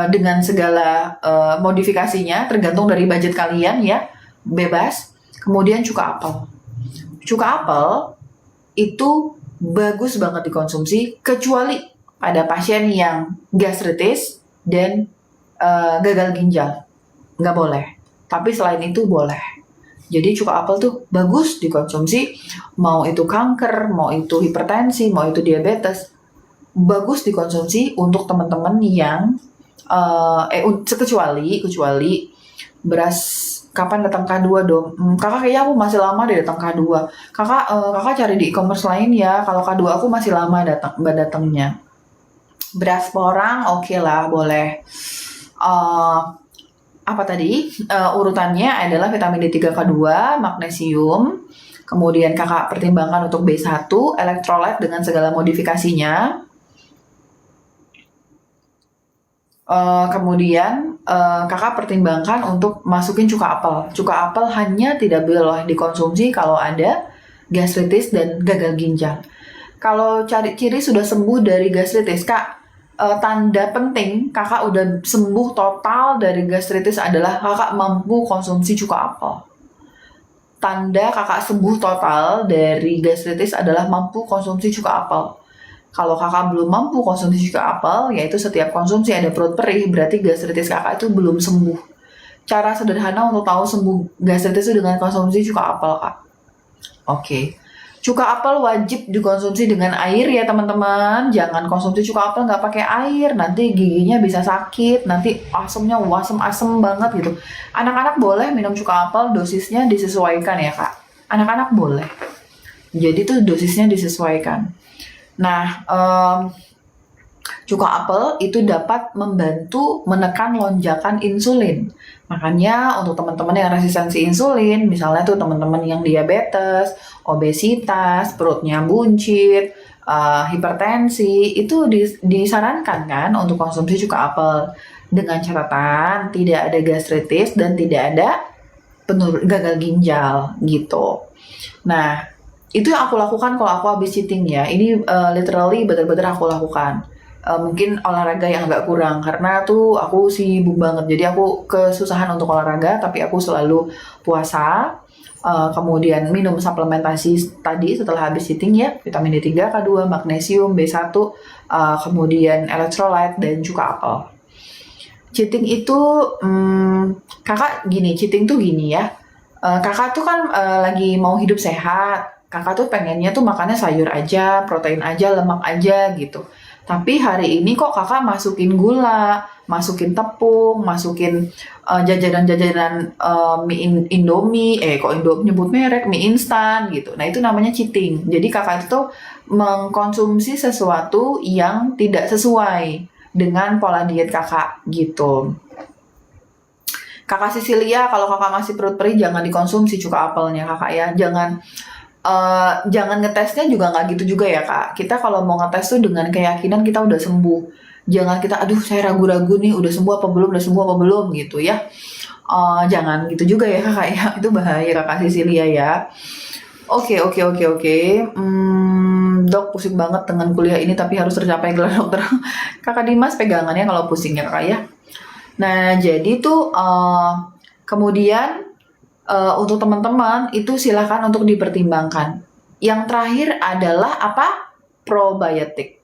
dengan segala modifikasinya tergantung dari budget kalian ya, bebas. Kemudian cuka apel. Cuka apel itu bagus banget dikonsumsi kecuali pada pasien yang gastritis dan gagal ginjal. Nggak boleh. Tapi selain itu boleh. Jadi cuka apel tuh bagus dikonsumsi, mau itu kanker, mau itu hipertensi, mau itu diabetes. Bagus dikonsumsi untuk teman-teman yang kecuali beras. Kapan datang K2 dong? Kakak kayaknya aku masih lama deh datang K2. Kakak cari di e-commerce lain ya. Kalau K2 aku masih lama datangnya. Beras porang oke lah, boleh. Apa tadi? Urutannya adalah vitamin D3K2, magnesium. Kemudian kakak pertimbangkan untuk B1, elektrolit dengan segala modifikasinya. Kemudian kakak pertimbangkan untuk masukin cuka apel. Cuka apel hanya tidak boleh dikonsumsi kalau ada gastritis dan gagal ginjal. Kalau ciri sudah sembuh dari gastritis, kak, tanda penting kakak udah sembuh total dari gastritis adalah kakak mampu konsumsi cuka apel. Tanda kakak sembuh total dari gastritis adalah mampu konsumsi cuka apel. Kalau kakak belum mampu konsumsi cuka apel, yaitu setiap konsumsi ada perut perih, berarti gastritis kakak itu belum sembuh. Cara sederhana untuk tahu sembuh gastritis itu dengan konsumsi cuka apel, kak. Oke. Cuka apel wajib dikonsumsi dengan air ya teman-teman. Jangan konsumsi cuka apel nggak pakai air, nanti giginya bisa sakit, nanti asemnya asem banget gitu. Anak-anak boleh minum cuka apel, dosisnya disesuaikan ya kak. Anak-anak boleh. Jadi tuh dosisnya disesuaikan. Nah, cuka apel itu dapat membantu menekan lonjakan insulin. Makanya untuk teman-teman yang resistensi insulin, misalnya tuh teman-teman yang diabetes, obesitas, perutnya buncit, hipertensi, itu disarankan kan untuk konsumsi cuka apel. Dengan catatan tidak ada gastritis dan tidak ada gagal ginjal gitu. Nah, itu yang aku lakukan kalau aku habis cheating ya. Ini literally bener-bener aku lakukan. Mungkin olahraga yang agak kurang karena tuh aku sibuk banget. Jadi aku kesusahan untuk olahraga, tapi aku selalu puasa. Kemudian minum suplementasi tadi setelah habis cheating ya, vitamin D3, K2, magnesium, B1, kemudian elektrolit dan cuka apel. Cheating itu kakak gini, cheating tuh gini ya. Kakak tuh kan lagi mau hidup sehat. Kakak tuh pengennya tuh makannya sayur aja, protein aja, lemak aja gitu. Tapi hari ini kok kakak masukin gula, masukin tepung, masukin jajanan-jajanan Indomie, kok Indomie nyebut merek, mie instan gitu. Nah itu namanya cheating. Jadi kakak itu tuh mengkonsumsi sesuatu yang tidak sesuai dengan pola diet kakak gitu. Kakak Sisilia, kalau kakak masih perut perih jangan dikonsumsi cuka apelnya kakak ya. Jangan ngetesnya juga nggak gitu juga ya kak. Kita kalau mau ngetes tuh dengan keyakinan kita udah sembuh. Jangan kita, aduh saya ragu-ragu nih udah sembuh apa belum, udah sembuh apa belum gitu ya. Jangan gitu juga ya kakak ya. Itu bahaya kakak Sisilia ya. Oke. Dok pusing banget dengan kuliah ini tapi harus tercapai gelar dokter. Kakak Dimas pegangannya kalau pusing ya kakak ya. Nah, jadi tuh kemudian untuk teman-teman itu silahkan untuk dipertimbangkan. Yang terakhir adalah apa? Probiotik.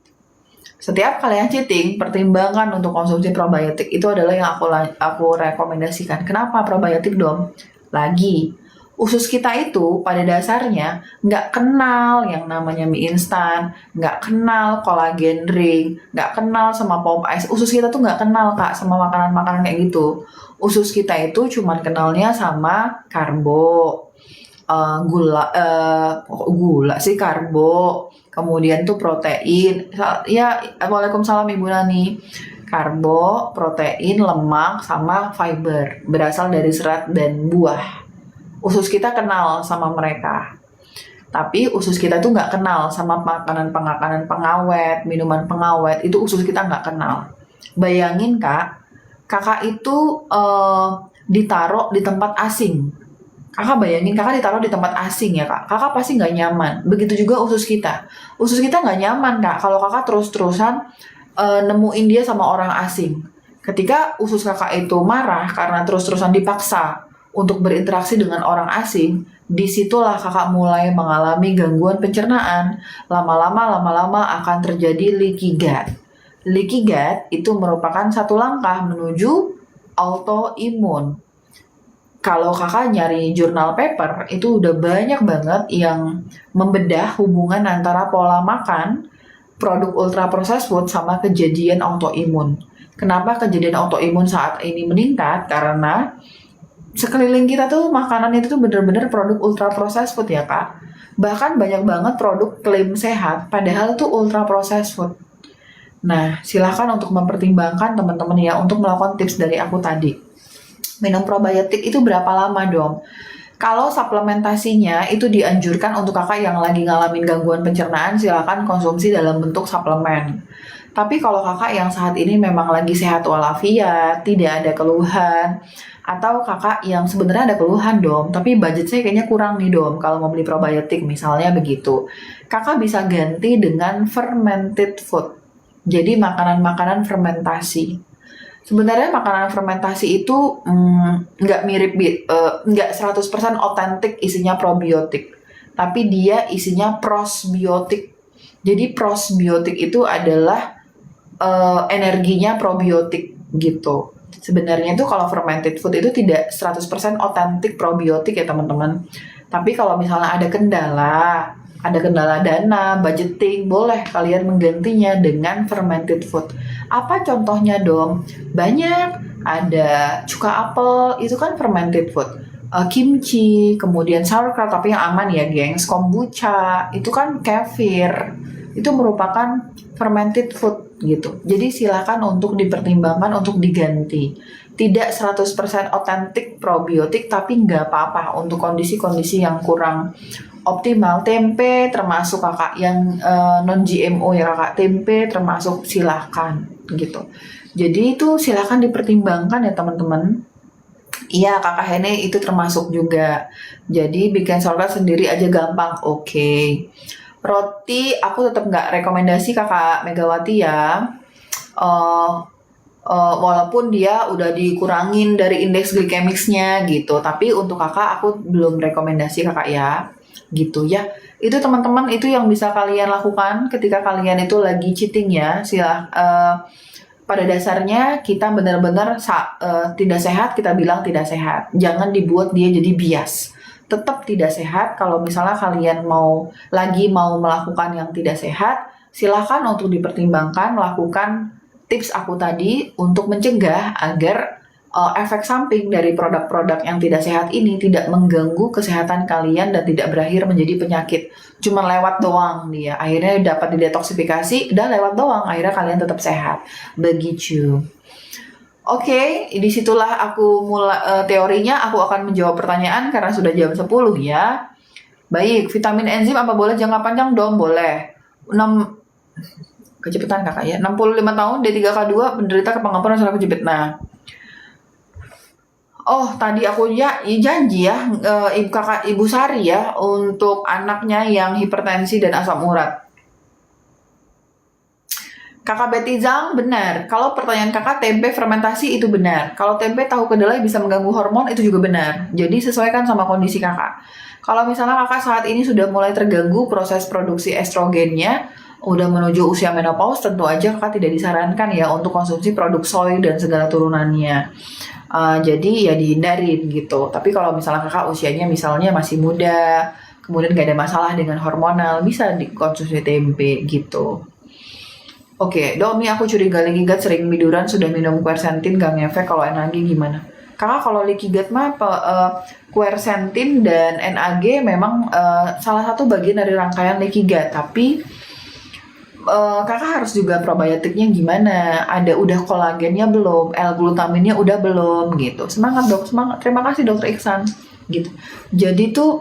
Setiap kalian cheating, pertimbangkan untuk konsumsi probiotik. Itu adalah yang aku rekomendasikan. Kenapa probiotik dong? Lagi, usus kita itu pada dasarnya nggak kenal yang namanya mie instan, nggak kenal kolagen ring, nggak kenal sama pop ice. Usus kita tuh nggak kenal kak sama makanan-makanan kayak gitu. Usus kita itu cuman kenalnya sama karbo, gula sih karbo, kemudian tuh protein. Ya, waalaikumsalam Ibu Nani. Karbo, protein, lemak, sama fiber berasal dari serat dan buah. Usus kita kenal sama mereka. Tapi usus kita tuh nggak kenal sama makanan pengawet, minuman pengawet. Itu usus kita nggak kenal. Bayangin kak, kakak itu ditaruh di tempat asing. Kakak bayangin kakak ditaruh di tempat asing ya kak. Kakak pasti nggak nyaman. Begitu juga usus kita. Usus kita nggak nyaman kak. Kalau kakak terus-terusan nemuin dia sama orang asing. Ketika usus kakak itu marah karena terus-terusan dipaksa untuk berinteraksi dengan orang asing, disitulah kakak mulai mengalami gangguan pencernaan. Lama-lama akan terjadi leaky gut. Leaky gut itu merupakan satu langkah menuju autoimun. Kalau kakak nyari jurnal paper, itu udah banyak banget yang membedah hubungan antara pola makan, produk ultra processed food, sama kejadian autoimun. Kenapa kejadian autoimun saat ini meningkat? Karena sekeliling kita tuh makanan itu tuh bener-bener produk ultra processed food ya kak. Bahkan banyak banget produk klaim sehat, padahal itu ultra processed food. Nah, silahkan untuk mempertimbangkan teman-teman ya untuk melakukan tips dari aku tadi. Minum probiotik itu berapa lama dong? Kalau suplementasinya itu dianjurkan untuk kakak yang lagi ngalamin gangguan pencernaan, silahkan konsumsi dalam bentuk suplemen. Tapi kalau kakak yang saat ini memang lagi sehat walafiat, tidak ada keluhan, atau kakak yang sebenarnya ada keluhan dong, tapi budget saya kayaknya kurang nih dong kalau mau beli probiotik misalnya begitu. Kakak bisa ganti dengan fermented food. Jadi makanan-makanan fermentasi. Sebenarnya makanan fermentasi itu nggak 100% otentik isinya probiotik, tapi dia isinya prosbiotik. Jadi prosbiotik itu adalah energinya probiotik gitu. Sebenarnya itu kalau fermented food itu tidak 100% otentik probiotik ya teman-teman. Tapi kalau misalnya ada kendala dana, budgeting, boleh kalian menggantinya dengan fermented food. Apa contohnya dong? Banyak, ada cuka apel, itu kan fermented food. Kimchi, kemudian sauerkraut, tapi yang aman ya gengs, kombucha, itu kan kefir. Itu merupakan fermented food gitu. Jadi silakan untuk dipertimbangkan untuk diganti. Tidak 100% otentik probiotik, tapi nggak apa-apa untuk kondisi-kondisi yang kurang optimal. Tempe termasuk kakak yang non-GMO ya kakak, tempe termasuk silahkan gitu. Jadi itu silahkan dipertimbangkan ya teman-teman. Iya kakak Hene itu termasuk juga. Jadi bikin sauerkraut sendiri aja gampang, oke. Roti aku tetap nggak rekomendasi kakak Megawati ya. Walaupun dia udah dikurangin dari indeks glikemiknya gitu, tapi untuk kakak aku belum rekomendasi kakak ya, gitu ya. Itu teman-teman itu yang bisa kalian lakukan ketika kalian itu lagi cheating ya. pada dasarnya kita benar-benar tidak sehat, kita bilang tidak sehat. Jangan dibuat dia jadi bias. Tetap tidak sehat. Kalau misalnya kalian mau melakukan yang tidak sehat, silakan untuk dipertimbangkan, lakukan tips aku tadi untuk mencegah agar efek samping dari produk-produk yang tidak sehat ini tidak mengganggu kesehatan kalian dan tidak berakhir menjadi penyakit. Cuma lewat doang dia. Akhirnya dapat didetoksifikasi, udah lewat doang. Akhirnya kalian tetap sehat. Begitu. Oke, disitulah aku mulai teorinya. Aku akan menjawab pertanyaan karena sudah jam 10 ya. Baik, vitamin enzim apa boleh jangka panjang dong? Boleh. 6 kejepitan kakak ya. 65 tahun D3K2 penderita kepengampunan saraf kejepit. Nah, oh, tadi aku janji ya, Ibu Sari ya, untuk anaknya yang hipertensi dan asam urat. Kakak Betty Zhang, benar. Kalau pertanyaan kakak tempe fermentasi itu benar. Kalau tempe tahu kedelai bisa mengganggu hormon itu juga benar. Jadi sesuaikan sama kondisi kakak. Kalau misalnya kakak saat ini sudah mulai terganggu proses produksi estrogennya, udah menuju usia menopause, tentu aja kakak tidak disarankan ya untuk konsumsi produk soy dan segala turunannya. Jadi ya dihindarin gitu. Tapi kalau misalnya kakak usianya misalnya masih muda, kemudian gak ada masalah dengan hormonal, bisa dikonsumsi tempe gitu. Oke, Domi aku curiga leaky gut sering biduran, sudah minum quercetin gak ngefek, kalau NAG gimana? Kakak kalau leaky gut mah quercetin dan NAG memang salah satu bagian dari rangkaian leaky gut, tapi kakak harus juga probiotiknya gimana, ada udah kolagennya belum, L-glutaminnya udah belum gitu. Semangat dok, semangat. Terima kasih dokter Iksan gitu. Jadi tuh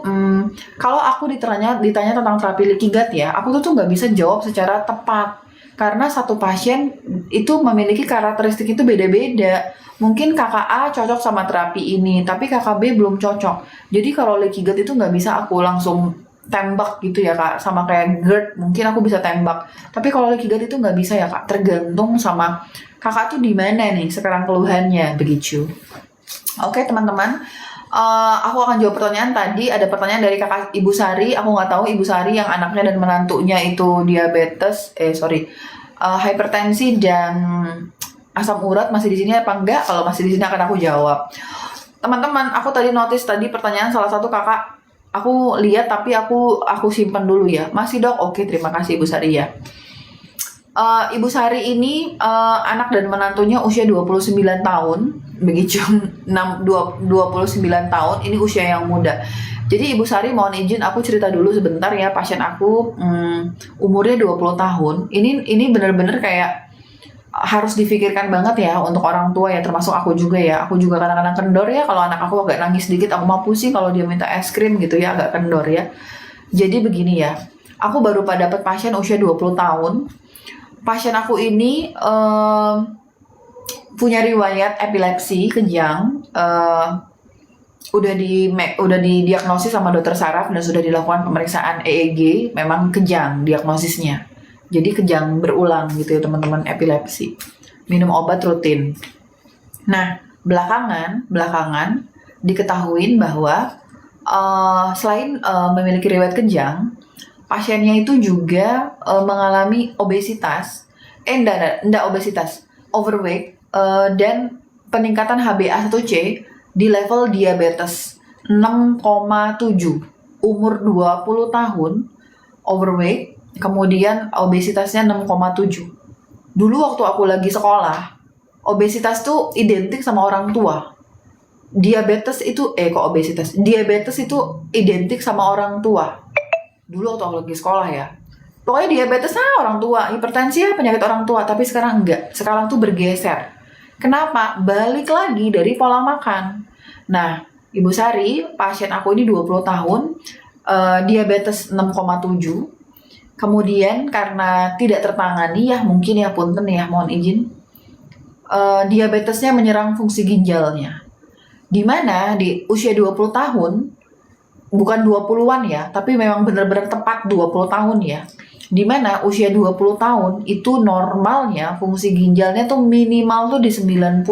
kalau aku ditanya tentang terapi leaky gut ya, aku tuh nggak bisa jawab secara tepat karena satu pasien itu memiliki karakteristik itu beda-beda. Mungkin kakak A cocok sama terapi ini, tapi kakak B belum cocok. Jadi kalau leaky gut itu nggak bisa aku langsung tembak gitu ya kak, sama kayak GERD mungkin aku bisa tembak, tapi kalau leaky gut itu nggak bisa ya kak, tergantung sama kakak tuh di mana nih sekarang keluhannya, begitu. Oke teman-teman, aku akan jawab pertanyaan tadi. Ada pertanyaan dari kakak Ibu Sari, aku nggak tahu Ibu Sari yang anaknya dan menantunya itu diabetes, hipertensi dan asam urat masih di sini apa enggak? Kalau masih di sini akan aku jawab. Teman-teman, aku tadi notice tadi pertanyaan salah satu kakak. Aku lihat tapi aku simpan dulu ya. Masih dok? Oke, terima kasih Ibu Sari ya. Ibu Sari ini anak dan menantunya usia 29 tahun. Begitu 29 tahun, ini usia yang muda. Jadi Ibu Sari mohon izin aku cerita dulu sebentar ya. Pasien aku umurnya 20 tahun. Ini benar-benar kayak harus difikirkan banget ya untuk orang tua ya, termasuk aku juga ya. Aku juga kadang-kadang kendor ya, kalau anak aku agak nangis sedikit aku mau pusing, kalau dia minta es krim gitu ya agak kendor ya. Jadi begini ya, aku baru dapat pasien usia 20 tahun. Pasien aku ini punya riwayat epilepsi kejang, udah didiagnosis sama dokter saraf dan sudah dilakukan pemeriksaan EEG, memang kejang diagnosisnya. Jadi kejang berulang gitu ya teman-teman, epilepsi. Minum obat rutin. Nah, belakangan diketahui bahwa selain memiliki riwayat kejang, pasiennya itu juga mengalami obesitas, overweight, dan peningkatan HbA1c di level diabetes 6,7. Umur 20 tahun, overweight, kemudian obesitasnya 6,7. Dulu waktu aku lagi sekolah, obesitas tuh identik sama orang tua. Diabetes itu Diabetes itu identik sama orang tua. Dulu waktu aku lagi sekolah ya. Pokoknya diabetes orang tua, hipertensi penyakit orang tua, tapi sekarang enggak. Sekarang tuh bergeser. Kenapa? Balik lagi dari pola makan. Nah, Ibu Sari, pasien aku ini 20 tahun, diabetes 6,7. Kemudian karena tidak tertangani ya, mungkin ya punten ya, mohon izin, diabetesnya menyerang fungsi ginjalnya. Dimana di usia 20 tahun, bukan 20-an ya, tapi memang benar-benar tepat 20 tahun ya. Dimana usia 20 tahun itu normalnya fungsi ginjalnya tuh minimal tuh di 90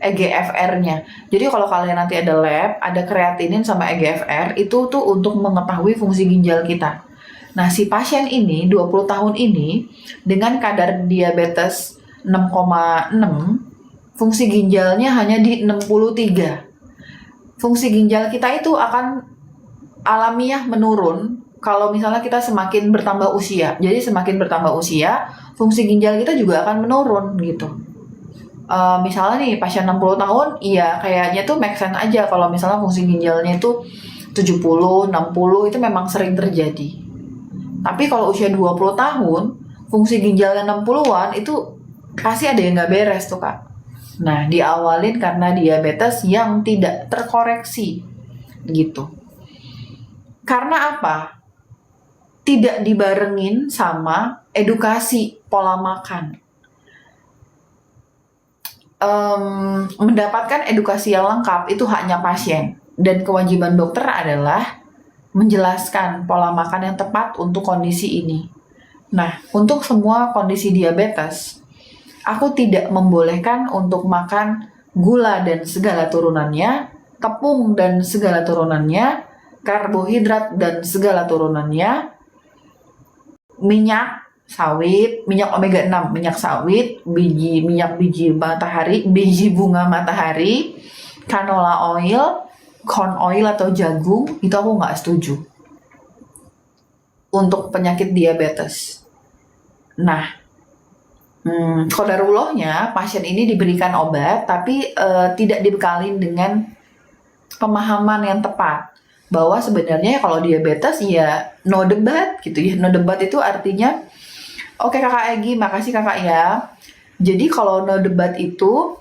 EGFR-nya. Jadi kalau kalian nanti ada lab, ada kreatinin sama EGFR, itu tuh untuk mengetahui fungsi ginjal kita. Nah, si pasien ini 20 tahun ini dengan kadar diabetes 6,6, fungsi ginjalnya hanya di 63. Fungsi ginjal kita itu akan alamiah menurun kalau misalnya kita semakin bertambah usia. Jadi semakin bertambah usia, fungsi ginjal kita juga akan menurun gitu. Misalnya nih pasien 60 tahun, iya kayaknya tuh make sense aja kalau misalnya fungsi ginjalnya itu 70, 60 itu memang sering terjadi. Tapi kalau usia 20 tahun, fungsi ginjalnya 60-an itu pasti ada yang nggak beres tuh Kak. Nah, diawalin karena diabetes yang tidak terkoreksi gitu. Karena apa? Tidak dibarengin sama edukasi pola makan. Mendapatkan edukasi yang lengkap itu haknya pasien, dan kewajiban dokter adalah menjelaskan pola makan yang tepat untuk kondisi ini. Nah, untuk semua kondisi diabetes, aku tidak membolehkan untuk makan gula dan segala turunannya, tepung dan segala turunannya, karbohidrat dan segala turunannya, minyak sawit, minyak omega 6, minyak sawit, minyak biji matahari, biji bunga matahari, canola oil, corn oil atau jagung, itu aku nggak setuju untuk penyakit diabetes. Nah, qadarullohnya pasien ini diberikan obat, tapi tidak dibekalin dengan pemahaman yang tepat bahwa sebenarnya kalau diabetes ya no debat gitu ya. No debat itu artinya oke Kakak Egi, makasih Kakak ya. Jadi kalau no debat itu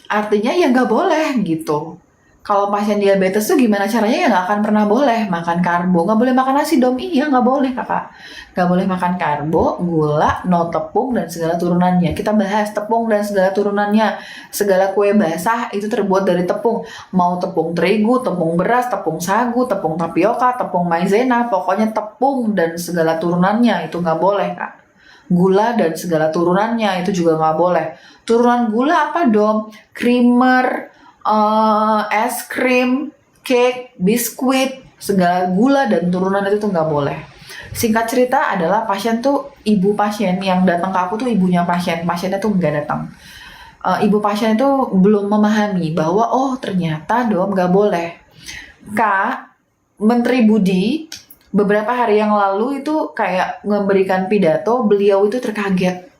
artinya ya nggak boleh gitu. Kalau pasien diabetes tuh gimana caranya ya nggak akan pernah boleh makan karbo. Nggak boleh makan nasi dom, iya nggak boleh Kakak. Nggak boleh makan karbo, gula, no tepung, dan segala turunannya. Kita bahas tepung dan segala turunannya. Segala kue basah itu terbuat dari tepung. Mau tepung terigu, tepung beras, tepung sagu, tepung tapioka, tepung maizena. Pokoknya tepung dan segala turunannya itu nggak boleh Kak. Gula dan segala turunannya itu juga nggak boleh. Turunan gula apa dong? Creamer, es krim, cake, biskuit, segala gula dan turunan itu tuh nggak boleh. Singkat cerita adalah pasien tuh, ibu pasien yang datang ke aku tuh ibunya pasien, pasiennya tuh nggak datang. Ibu pasien itu belum memahami bahwa oh ternyata dom nggak boleh. Kak, Menteri Budi beberapa hari yang lalu itu kayak memberikan pidato, beliau itu terkaget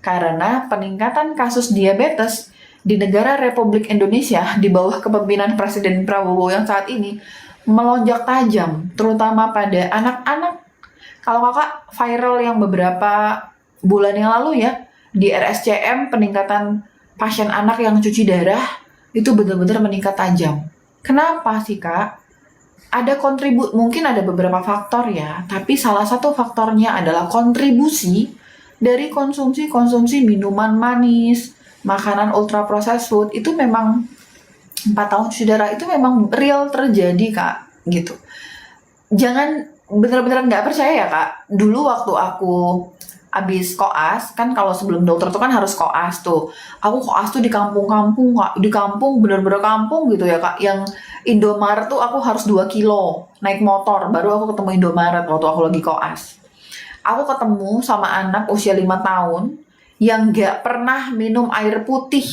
karena peningkatan kasus diabetes di negara Republik Indonesia di bawah kepemimpinan Presiden Prabowo yang saat ini melonjak tajam, terutama pada anak-anak. Kalau Kakak viral yang beberapa bulan yang lalu ya, di RSCM peningkatan pasien anak yang cuci darah itu benar-benar meningkat tajam. Kenapa sih Kak? Mungkin ada beberapa faktor ya, tapi salah satu faktornya adalah kontribusi dari konsumsi minuman manis, makanan ultra processed food. Itu memang 4 tahun cuci darah itu memang real terjadi Kak, gitu. Jangan bener-bener nggak percaya ya Kak. Dulu waktu aku abis koas, kan kalau sebelum dokter tuh kan harus koas tuh. Aku koas tuh di kampung-kampung Kak, di kampung bener-bener kampung gitu ya Kak, yang Indomaret tuh aku harus 2 kilo naik motor baru aku ketemu Indomaret waktu aku lagi koas. Aku ketemu sama anak usia 5 tahun yang gak pernah minum air putih,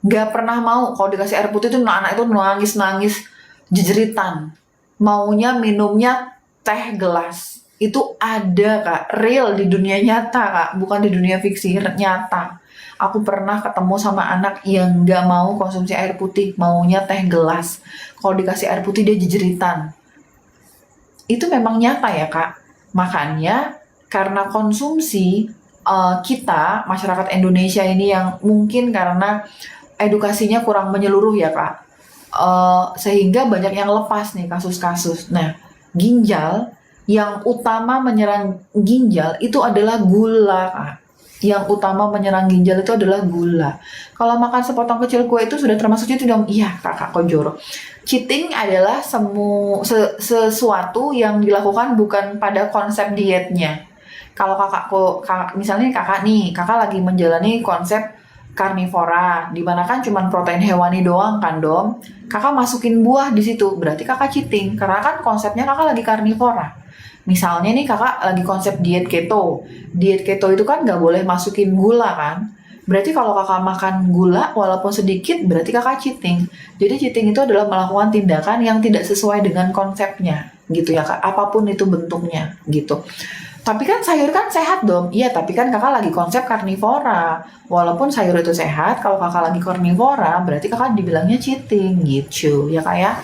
gak pernah mau. Kalau dikasih air putih tuh anak itu nangis-nangis jejeritan, maunya minumnya teh gelas. Itu ada Kak, real di dunia nyata Kak, bukan di dunia fiksi, nyata. Aku pernah ketemu sama anak yang gak mau konsumsi air putih, maunya teh gelas. Kalau dikasih air putih dia jejeritan. Itu memang nyata ya Kak. Makanya karena konsumsi kita, masyarakat Indonesia ini yang mungkin karena edukasinya kurang menyeluruh ya Kak, sehingga banyak yang lepas nih kasus-kasus. Nah, ginjal, yang utama menyerang ginjal itu adalah gula Kak. Yang utama menyerang ginjal itu adalah gula. Kalau makan sepotong kecil kue itu sudah termasuk cheating dong? Iya Kakak Kojoro. Cheating adalah sesuatu yang dilakukan bukan pada konsep dietnya. Kalau misalnya kakak lagi menjalani konsep karnivora, di mana kan cuma protein hewani doang kan dom. Kakak masukin buah di situ, berarti kakak cheating karena kan konsepnya kakak lagi karnivora. Misalnya nih kakak lagi konsep diet keto. Diet keto itu kan nggak boleh masukin gula kan. Berarti kalau kakak makan gula walaupun sedikit, berarti kakak cheating. Jadi cheating itu adalah melakukan tindakan yang tidak sesuai dengan konsepnya, gitu ya kak. Apapun itu bentuknya, gitu. Tapi kan sayur kan sehat dong. Iya, tapi kan kakak lagi konsep karnivora. Walaupun sayur itu sehat, kalau kakak lagi karnivora, berarti kakak dibilangnya cheating, gitu ya kak ya.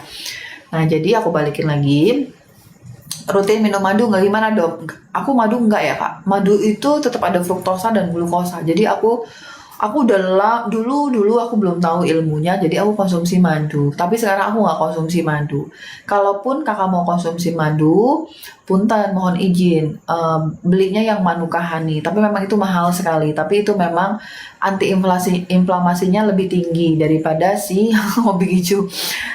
Nah, jadi aku balikin lagi. Rutin minum madu nggak, gimana dok? Aku madu nggak ya kak. Madu itu tetap ada fruktosa dan glukosa. Jadi aku dulu aku belum tahu ilmunya, jadi aku konsumsi madu. Tapi sekarang aku nggak konsumsi madu. Kalaupun kakak mau konsumsi madu, punten mohon izin, belinya yang Manuka Honey. Tapi memang itu mahal sekali. Tapi itu memang inflamasinya lebih tinggi daripada si hobi hijau,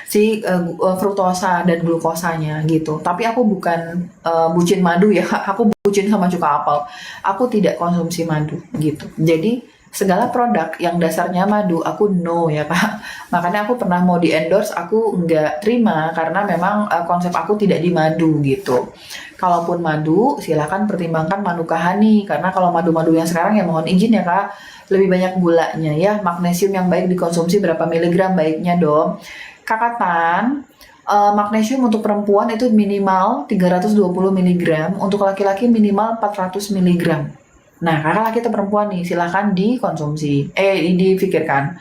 si fruktosa dan glukosanya gitu. Tapi aku bukan bucin madu ya, aku bucin sama cuka apel. Aku tidak konsumsi madu gitu. Jadi segala produk yang dasarnya madu aku no ya kak. Makanya aku pernah mau di endorse, aku nggak terima karena memang konsep aku tidak di madu gitu. Kalaupun madu silahkan pertimbangkan Manuka Honey, karena kalau madu-madu yang sekarang ya mohon izin ya kak, lebih banyak gulanya ya. Magnesium yang baik dikonsumsi berapa miligram baiknya dong. Kakak Tan, magnesium untuk perempuan itu minimal 320 mg, untuk laki-laki minimal 400 mg. Nah, kakak laki atau perempuan nih, silahkan dikonsumsi. Difikirkan.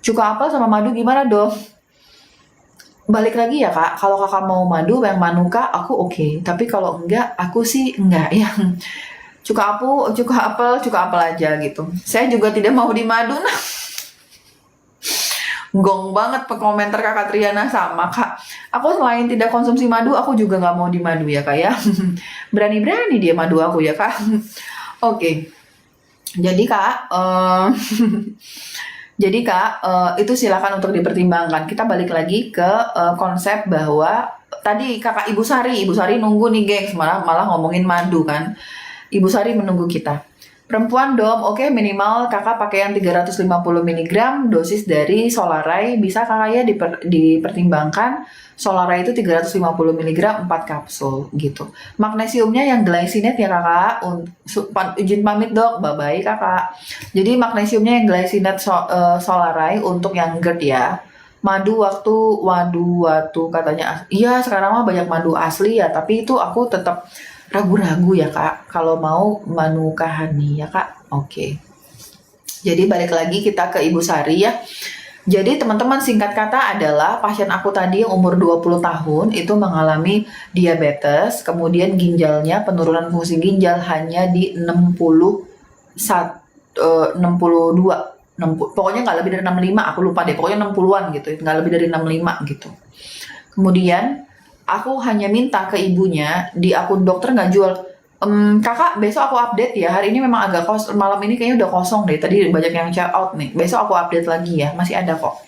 Cuka apel sama madu gimana dong? Balik lagi ya kak, kalau kakak mau madu yang Manuka, aku oke. Tapi kalau enggak, aku sih enggak ya. Cuka apel aja gitu. Saya juga tidak mau di madu. Nah, gong banget komentar kakak Triana sama kak. Aku selain tidak konsumsi madu, aku juga nggak mau di madu ya kak ya. Berani-berani dia madu aku ya kak. Oke, jadi kak, itu silakan untuk dipertimbangkan. Kita balik lagi ke konsep bahwa tadi kakak Ibu Sari nunggu nih gengs, malah ngomongin madu kan. Ibu Sari menunggu kita. Perempuan dom, oke minimal kakak pakai yang 350 mg dosis dari Solaray. Bisa kakak ya dipertimbangkan. Solaray itu 350 mg 4 kapsul gitu. Magnesiumnya yang glycinate ya kakak. Izin pamit dok, bye-bye kakak. Jadi magnesiumnya yang glycinate Solaray untuk yang GERD ya. Madu waktu katanya. Iya sekarang mah banyak madu asli ya, tapi itu aku tetap ragu-ragu ya kak kalau mau Manuka Honey ya kak. Oke. Jadi balik lagi kita ke Ibu Sari ya. Jadi teman-teman singkat kata adalah pasien aku tadi yang umur 20 tahun itu mengalami diabetes, kemudian ginjalnya penurunan fungsi ginjal hanya di 62, pokoknya nggak lebih dari 65, aku lupa deh, pokoknya 60-an gitu, nggak lebih dari 65 gitu. Kemudian aku hanya minta ke ibunya di akun dokter nggak jual. Kakak besok aku update ya, hari ini memang agak malam ini kayaknya udah kosong deh, tadi banyak yang check out nih, besok aku update lagi ya, masih ada kok.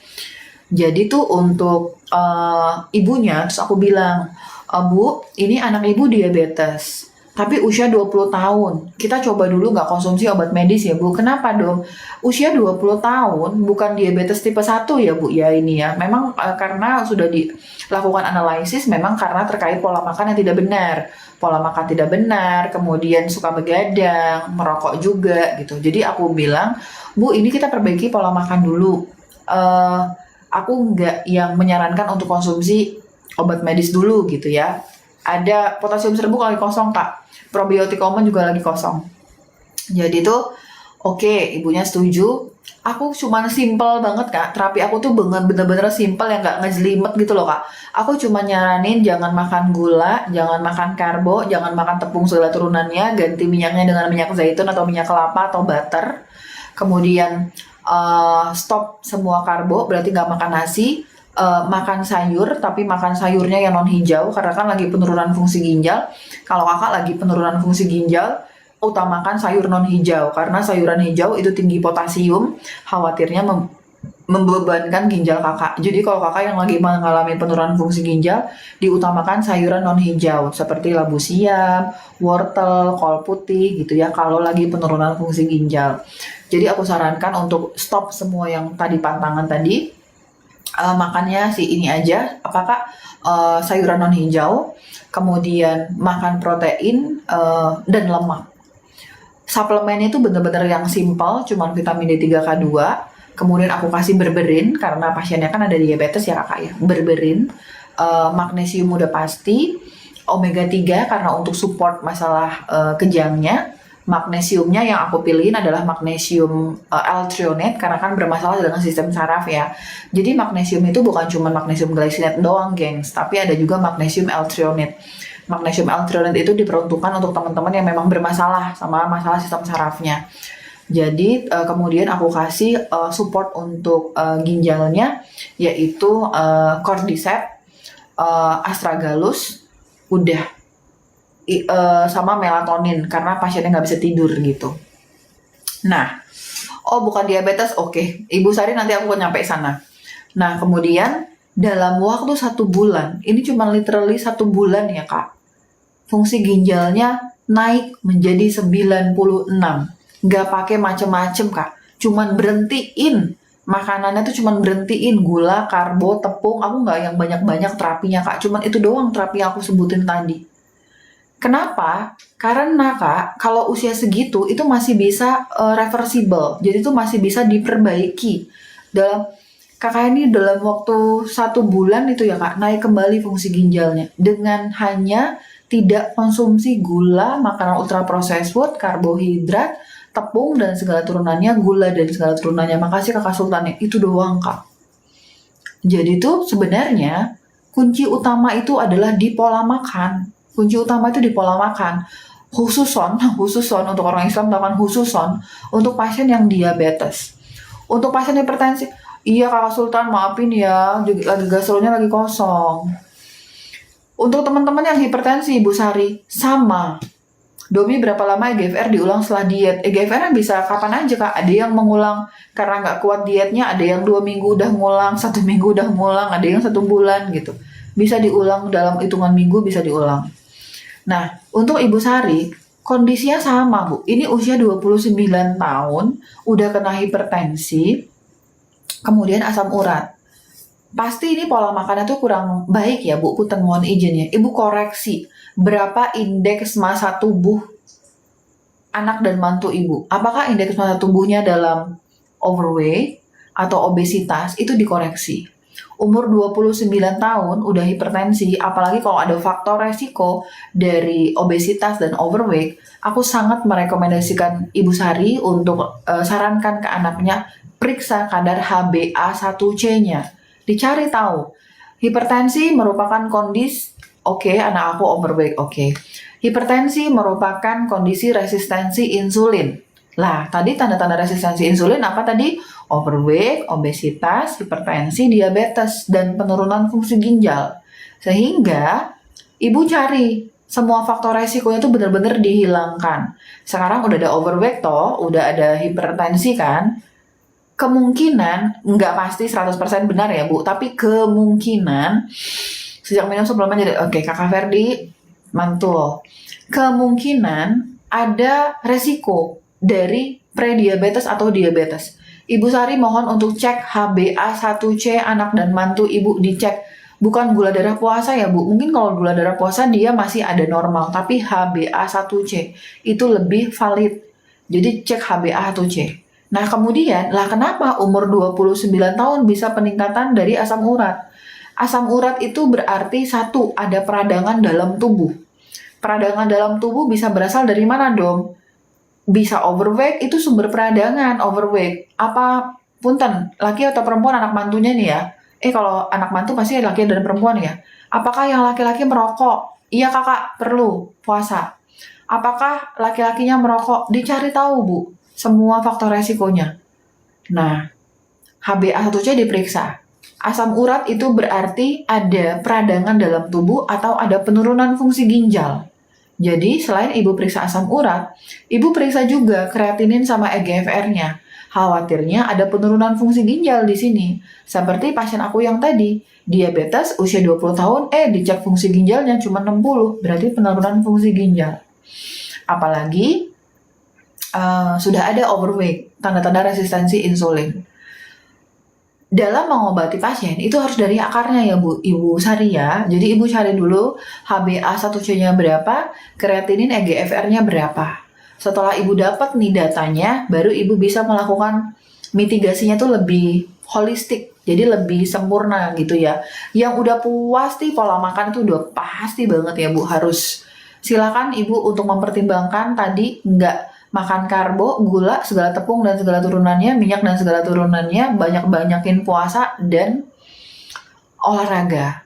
Jadi tuh untuk ibunya, terus aku bilang, Bu, ini anak ibu diabetes, tapi usia 20 tahun, kita coba dulu nggak konsumsi obat medis ya Bu. Kenapa dong? Usia 20 tahun bukan diabetes tipe 1 ya Bu ya ini ya, memang karena sudah dilakukan analisis, memang karena terkait pola makan yang tidak benar. Pola makan tidak benar, kemudian suka begadang, merokok juga gitu. Jadi aku bilang, Bu ini kita perbaiki pola makan dulu. Aku nggak yang menyarankan untuk konsumsi obat medis dulu gitu ya. Ada potasium serbuk lagi kosong kak, probiotik common juga lagi kosong. Jadi tuh oke, ibunya setuju. Aku cuman simple banget kak, terapi aku tuh bener-bener simple yang nggak ngejelimet gitu loh kak. Aku cuma nyaranin jangan makan gula, jangan makan karbo, jangan makan tepung segala turunannya, ganti minyaknya dengan minyak zaitun atau minyak kelapa atau butter. Kemudian stop semua karbo, berarti nggak makan nasi, makan sayur, tapi makan sayurnya yang non hijau karena kan lagi penurunan fungsi ginjal. Kalau kakak lagi penurunan fungsi ginjal, utamakan sayur non hijau karena sayuran hijau itu tinggi potasium, khawatirnya membebankan ginjal kakak. Jadi kalau kakak yang lagi mengalami penurunan fungsi ginjal, diutamakan sayuran non hijau seperti labu siam, wortel, kol putih gitu ya kalau lagi penurunan fungsi ginjal. Jadi aku sarankan untuk stop semua yang tadi pantangan tadi, makannya si ini aja, apakah sayuran non hijau, kemudian makan protein dan lemak. Suplemennya itu bener-bener yang simple, cuman vitamin D3K2. Kemudian aku kasih berberin, karena pasiennya kan ada diabetes ya kakak ya. Berberin, magnesium udah pasti, omega 3 karena untuk support masalah kejangnya. Magnesiumnya yang aku pilihin adalah magnesium L-threonate karena kan bermasalah dengan sistem saraf ya. Jadi magnesium itu bukan cuma magnesium glycinate doang, gengs, tapi ada juga magnesium L-threonate. Magnesium L-threonate itu diperuntukkan untuk teman-teman yang memang bermasalah sama masalah sistem sarafnya. Jadi kemudian aku kasih support untuk ginjalnya, yaitu cordyceps, astragalus, udah sama melatonin karena pasiennya nggak bisa tidur gitu. Nah, bukan diabetes, oke. Ibu Sari nanti aku nyampe sana. Nah, kemudian dalam waktu 1 bulan, ini cuma literally 1 bulan ya kak, fungsi ginjalnya naik menjadi 96. Nggak pakai macem-macem kak, cuman berhentiin makanannya tuh, cuman berhentiin gula, karbo, tepung. Aku nggak yang banyak-banyak terapinya kak, cuman itu doang terapi yang aku sebutin tadi. Kenapa? Karena kak, kalau usia segitu itu masih bisa reversible, jadi itu masih bisa diperbaiki. Kakak ini dalam waktu 1 bulan itu ya kak, naik kembali fungsi ginjalnya dengan hanya tidak konsumsi gula, makanan ultra processed food, karbohidrat, tepung dan segala turunannya, gula dan segala turunannya. Makasih kakak Sultan, itu doang kak. Jadi tuh sebenarnya kunci utama itu adalah di pola makan. Kunci utama itu di pola makan. Khususon untuk orang Islam melakukan khususon untuk pasien yang diabetes. Untuk pasien hipertensi, iya kakak Sultan maafin ya, lagi gastronya lagi kosong. Untuk teman-teman yang hipertensi Ibu Sari, sama. Domi berapa lama EGFR diulang setelah diet? EGFR bisa kapan aja kak. Ada yang mengulang karena nggak kuat dietnya, ada yang 2 minggu udah ngulang, 1 minggu udah ngulang, ada yang 1 bulan gitu. Bisa diulang dalam hitungan minggu, bisa diulang. Nah, untuk Ibu Sari, kondisinya sama Bu. Ini usia 29 tahun, udah kena hipertensi, kemudian asam urat. Pasti ini pola makannya tuh kurang baik ya Bu, punten mohon izin ya. Ibu koreksi, berapa indeks massa tubuh anak dan mantu Ibu? Apakah indeks massa tubuhnya dalam overweight atau obesitas? Itu dikoreksi. Umur 29 tahun udah hipertensi, apalagi kalau ada faktor resiko dari obesitas dan overweight, aku sangat merekomendasikan Ibu Sari untuk sarankan ke anaknya periksa kadar HbA1c-nya. Dicari tahu. Hipertensi merupakan kondisi, oke, anak aku overweight, oke. Hipertensi merupakan kondisi resistensi insulin. Lah, tadi tanda-tanda resistensi insulin apa tadi? Overweight, obesitas, hipertensi, diabetes, dan penurunan fungsi ginjal. Sehingga, ibu cari semua faktor resikonya itu benar-benar dihilangkan. Sekarang udah ada overweight toh, udah ada hipertensi kan? Kemungkinan, nggak pasti 100% benar ya Bu, tapi kemungkinan, sejak minum suplemen jadi, oke Kakak Ferdi, mantul. Kemungkinan ada resiko dari prediabetes atau diabetes. Ibu Sari mohon untuk cek HbA1c anak dan mantu Ibu, dicek. Bukan gula darah puasa ya Bu, mungkin kalau gula darah puasa dia masih ada normal, tapi HbA1c itu lebih valid. Jadi cek HbA1c. Nah kemudian, lah kenapa umur 29 tahun bisa peningkatan dari asam urat? Asam urat itu berarti satu, ada peradangan dalam tubuh. Peradangan dalam tubuh bisa berasal dari mana dong? Bisa overweight, itu sumber peradangan, overweight. Apa, punten, laki atau perempuan anak mantunya nih ya? Kalau anak mantu pasti laki dan perempuan ya. Apakah yang laki-laki merokok? Iya kakak, perlu puasa. Apakah laki-lakinya merokok? Dicari tahu Bu, semua faktor resikonya. Nah, HbA1c diperiksa. Asam urat itu berarti ada peradangan dalam tubuh atau ada penurunan fungsi ginjal. Jadi, selain ibu periksa asam urat, ibu periksa juga kreatinin sama EGFR-nya. Khawatirnya ada penurunan fungsi ginjal di sini. Seperti pasien aku yang tadi, diabetes usia 20 tahun, dicek fungsi ginjalnya cuma 60, berarti penurunan fungsi ginjal. Apalagi sudah ada overweight, tanda-tanda resistensi insulin. Dalam mengobati pasien itu harus dari akarnya ya Bu, Ibu Sari ya. Jadi Ibu cari dulu HbA1c-nya berapa, kreatinin EGFR-nya berapa. Setelah ibu dapat nih datanya, baru ibu bisa melakukan mitigasinya tuh lebih holistik, jadi lebih sempurna gitu ya. Yang udah puas nih pola makan itu udah pasti banget ya Bu, harus silakan ibu untuk mempertimbangkan tadi nggak makan karbo, gula, segala tepung dan segala turunannya, minyak dan segala turunannya, banyak-banyakin puasa dan olahraga.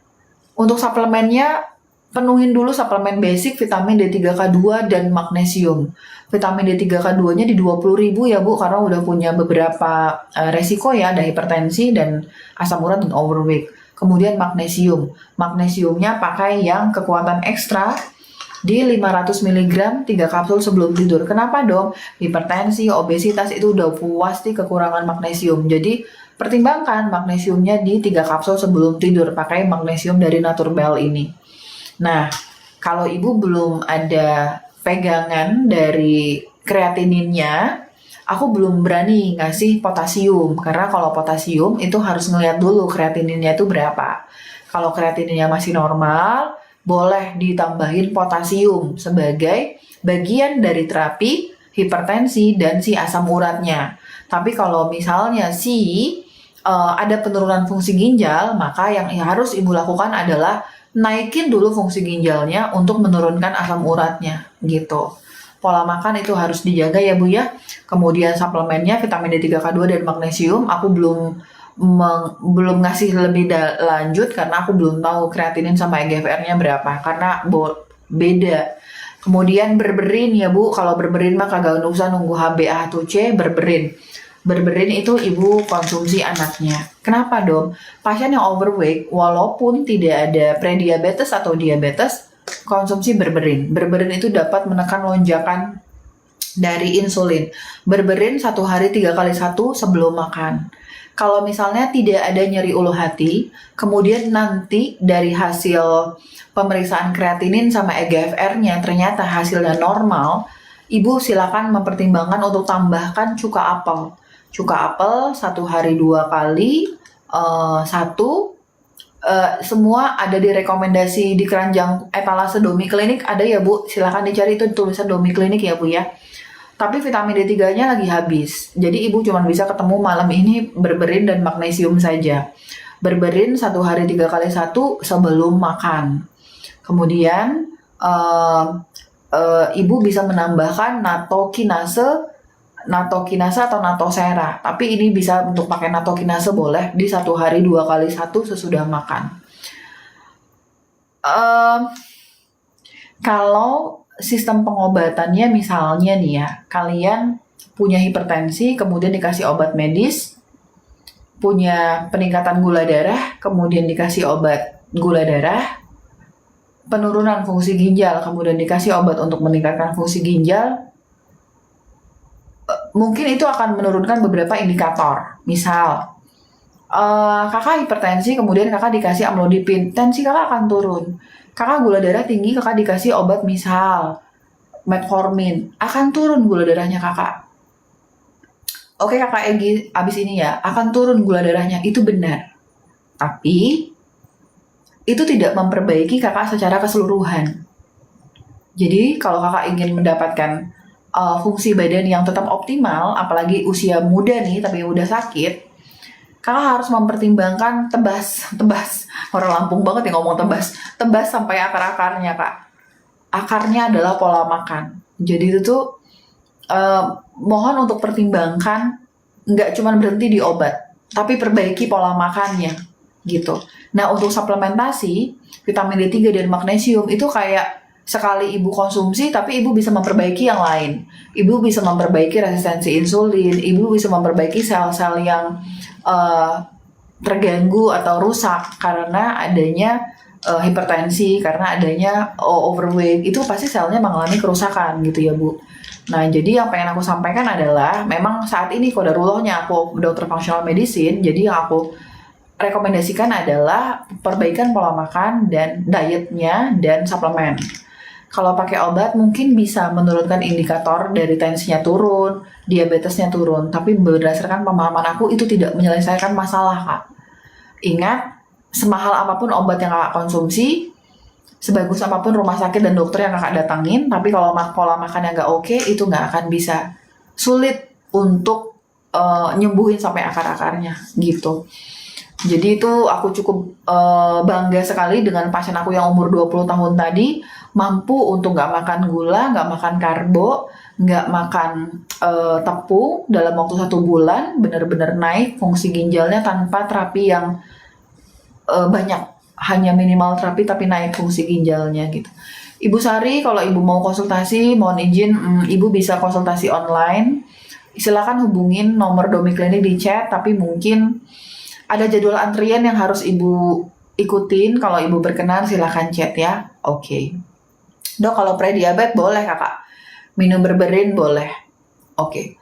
Untuk suplemennya, penuhin dulu suplemen basic vitamin D3K2 dan magnesium. Vitamin D3K2-nya di 20.000 ya Bu, karena udah punya beberapa resiko ya, ada hipertensi dan asam urat dan overweight. Kemudian magnesium. Magnesiumnya pakai yang kekuatan ekstra di 500 mg 3 kapsul sebelum tidur. Kenapa dong? Hipertensi, obesitas itu udah puas nih kekurangan magnesium. Jadi pertimbangkan magnesiumnya di 3 kapsul sebelum tidur. Pakai magnesium dari Naturbell ini. Nah, kalau ibu belum ada pegangan dari kreatininnya, aku belum berani ngasih potasium. Karena kalau potasium itu harus ngeliat dulu kreatininnya itu berapa. Kalau kreatininnya masih normal, boleh ditambahin potasium sebagai bagian dari terapi hipertensi dan si asam uratnya. Tapi kalau misalnya ada penurunan fungsi ginjal, maka yang harus ibu lakukan adalah naikin dulu fungsi ginjalnya untuk menurunkan asam uratnya gitu. Pola makan itu harus dijaga ya Bu ya. Kemudian suplemennya vitamin D3K2 dan magnesium aku belum ngasih lebih lanjut karena aku belum tahu kreatinin sama EGFR-nya berapa karena beda. Kemudian berberin ya Bu, kalau berberin mah kagak usah nunggu HbA1c, berberin. Berberin itu ibu konsumsi anaknya. Kenapa dong? Pasien yang overweight walaupun tidak ada prediabetes atau diabetes, konsumsi berberin. Berberin itu dapat menekan lonjakan dari insulin. Berberin 1 hari 3 kali 1 sebelum makan. Kalau misalnya tidak ada nyeri ulu hati, kemudian nanti dari hasil pemeriksaan kreatinin sama EGFR-nya ternyata hasilnya normal, ibu silakan mempertimbangkan untuk tambahkan cuka apel. Cuka apel 1 hari 2 kali, semua ada di rekomendasi di keranjang etalase Domi Klinik ada ya Bu, silakan dicari itu tulisan Domi Klinik ya Bu ya. Tapi vitamin D3-nya lagi habis, jadi ibu cuma bisa ketemu malam ini berberin dan magnesium saja. Berberin 1 hari 3 kali 1 sebelum makan. Kemudian ibu bisa menambahkan natokinase atau natosera. Tapi ini bisa untuk pakai natokinase boleh di 1 hari 2 kali 1 sesudah makan. Kalau sistem pengobatannya misalnya nih ya, kalian punya hipertensi, kemudian dikasih obat medis, punya peningkatan gula darah, kemudian dikasih obat gula darah, penurunan fungsi ginjal, kemudian dikasih obat untuk meningkatkan fungsi ginjal, mungkin itu akan menurunkan beberapa indikator. Misal, kakak hipertensi, kemudian kakak dikasih amlodipin, tensi kakak akan turun. Kakak gula darah tinggi, kakak dikasih obat misal metformin, akan turun gula darahnya kakak. Oke kakak Egi, abis ini ya, akan turun gula darahnya, itu benar. Tapi, itu tidak memperbaiki kakak secara keseluruhan. Jadi, kalau kakak ingin mendapatkan fungsi badan yang tetap optimal, apalagi usia muda nih, tapi udah sakit, kakak harus mempertimbangkan tebas, orang Lampung banget yang ngomong tebas sampai akar-akarnya kak. Akarnya adalah pola makan. Jadi itu tuh mohon untuk pertimbangkan, nggak cuma berhenti di obat, tapi perbaiki pola makannya gitu. Nah untuk suplementasi vitamin D3 dan magnesium itu kayak sekali ibu konsumsi, tapi ibu bisa memperbaiki yang lain. Ibu bisa memperbaiki resistensi insulin, ibu bisa memperbaiki sel-sel yang terganggu atau rusak karena adanya hipertensi, karena adanya overweight, itu pasti selnya mengalami kerusakan gitu ya Bu. Nah jadi yang pengen aku sampaikan adalah memang saat ini kodarullahnya aku dokter functional medicine, jadi yang aku rekomendasikan adalah perbaikan pola makan dan dietnya dan suplemen. Kalau pakai obat mungkin bisa menurunkan indikator dari tensinya turun, diabetesnya turun, tapi berdasarkan pemahaman aku itu tidak menyelesaikan masalah kak. Ingat, semahal apapun obat yang kakak konsumsi, Sebagus apapun rumah sakit dan dokter yang kakak datangin, tapi kalau pola makannya nggak oke, itu nggak akan bisa. Sulit untuk nyembuhin sampai akar-akarnya gitu. Jadi itu aku cukup bangga sekali dengan pasien aku yang umur 20 tahun tadi, mampu untuk nggak makan gula, nggak makan karbo, nggak makan tepung dalam waktu 1 bulan, benar-benar naik fungsi ginjalnya tanpa terapi yang banyak, hanya minimal terapi tapi naik fungsi ginjalnya gitu. Ibu Sari, kalau ibu mau konsultasi, mohon izin, ibu bisa konsultasi online. Silakan hubungin nomor Domi Klinik di chat, tapi mungkin ada jadwal antrian yang harus ibu ikutin. Kalau ibu berkenan silakan chat ya. Oke. Dok, kalau prediabetes boleh kakak? Minum berberin boleh. Oke.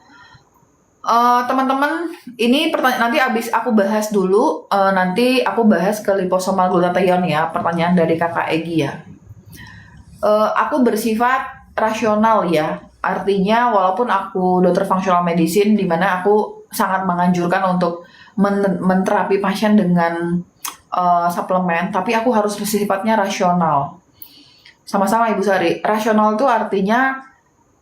Teman-teman, ini pertanyaan nanti abis aku bahas dulu. Nanti aku bahas ke liposomal glutathione ya. Pertanyaan dari kakak Egi ya. Aku bersifat rasional ya. Artinya walaupun aku dokter functional medicine, di mana aku sangat menganjurkan untuk menterapi pasien dengan suplemen, tapi aku harus sifatnya rasional. Sama-sama Ibu Sari, rasional itu artinya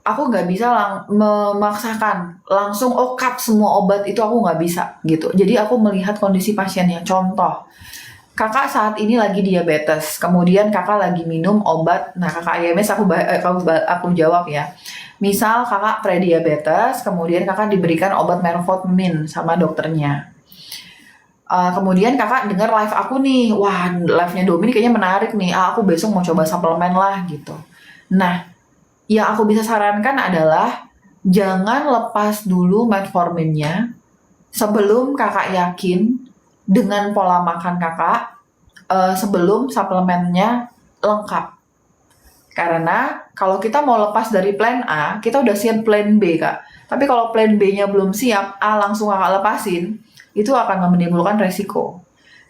aku nggak bisa memaksakan langsung cut semua obat, itu aku nggak bisa gitu. Jadi aku melihat kondisi pasiennya. Contoh, kakak saat ini lagi diabetes, kemudian kakak lagi minum obat. Nah, kakak IMS aku jawab ya. Misal kakak prediabetes, kemudian kakak diberikan obat metformin sama dokternya. Kemudian kakak dengar live aku nih, wah live-nya Domi kayaknya menarik nih, aku besok mau coba suplemen lah gitu. Nah, yang aku bisa sarankan adalah jangan lepas dulu metforminnya sebelum kakak yakin dengan pola makan kakak, sebelum suplemennya lengkap. Karena kalau kita mau lepas dari plan A, kita udah siap plan B kak. Tapi kalau plan B-nya belum siap, A langsung kakak lepasin, itu akan menimbulkan resiko.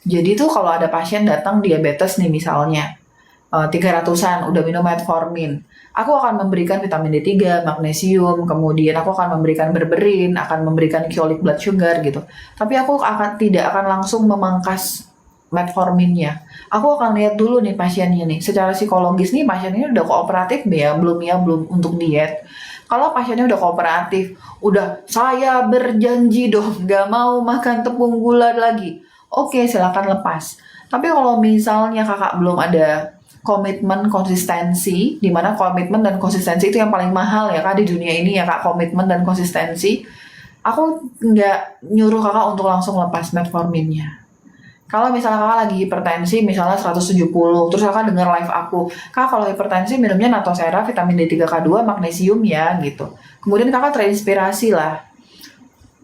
Jadi tuh kalau ada pasien datang diabetes nih misalnya, 300-an udah minum metformin, aku akan memberikan vitamin D3, magnesium, kemudian aku akan memberikan berberin, akan memberikan kyolic blood sugar gitu. Tapi aku tidak akan langsung memangkas metforminnya. Aku akan lihat dulu nih pasiennya nih, secara psikologis nih pasiennya udah kooperatif belum untuk diet. Kalau pasiennya udah kooperatif, udah saya berjanji dong gak mau makan tepung gula lagi, oke silakan lepas. Tapi kalau misalnya kakak belum ada komitmen konsistensi, dimana komitmen dan konsistensi itu yang paling mahal ya kak di dunia ini ya kak, komitmen dan konsistensi, aku nggak nyuruh kakak untuk langsung lepas metforminnya. Kalau misalnya kakak lagi hipertensi, misalnya 170, terus kakak denger live aku, kak kalau hipertensi minumnya natosera, vitamin D3K2, magnesium ya gitu. Kemudian kakak terinspirasi lah.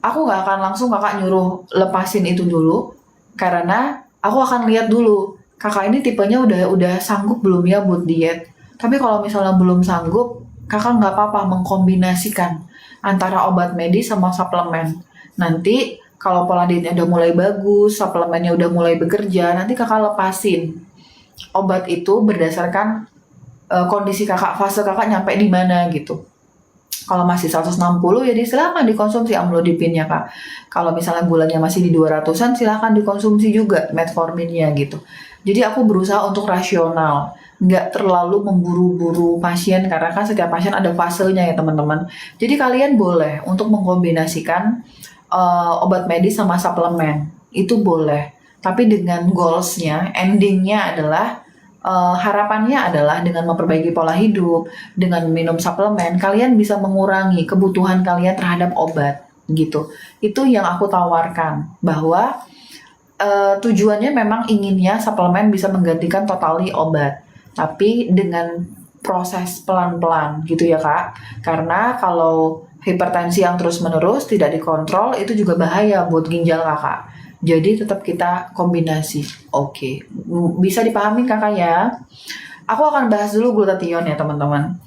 Aku nggak akan langsung kakak nyuruh lepasin itu dulu, karena aku akan lihat dulu, kakak ini tipenya udah sanggup belum ya buat diet. Tapi kalau misalnya belum sanggup, kakak nggak apa-apa mengkombinasikan antara obat medis sama suplemen. Nanti kalau pola dietnya udah mulai bagus, suplemennya udah mulai bekerja, nanti kakak lepasin obat itu berdasarkan kondisi kakak, fase kakak nyampe di mana gitu. Kalau masih 160 ya silakan dikonsumsi amlodipinnya kak. Kalau misalnya gulanya masih di 200-an, silakan dikonsumsi juga metforminnya gitu. Jadi aku berusaha untuk rasional, nggak terlalu memburu-buru pasien, karena kan setiap pasien ada fasenya ya teman-teman. Jadi kalian boleh untuk mengkombinasikan obat medis sama suplemen, itu boleh. Tapi dengan goalsnya, endingnya adalah harapannya adalah dengan memperbaiki pola hidup, dengan minum suplemen, kalian bisa mengurangi kebutuhan kalian terhadap obat gitu. Itu yang aku tawarkan, bahwa tujuannya memang inginnya suplemen bisa menggantikan totally obat, tapi dengan proses pelan-pelan gitu ya kak. Karena kalau hipertensi yang terus-menerus tidak dikontrol itu juga bahaya buat ginjal kakak. Jadi tetap kita kombinasi. Oke. Bisa dipahami kakak ya? Aku akan bahas dulu glutathione ya teman-teman.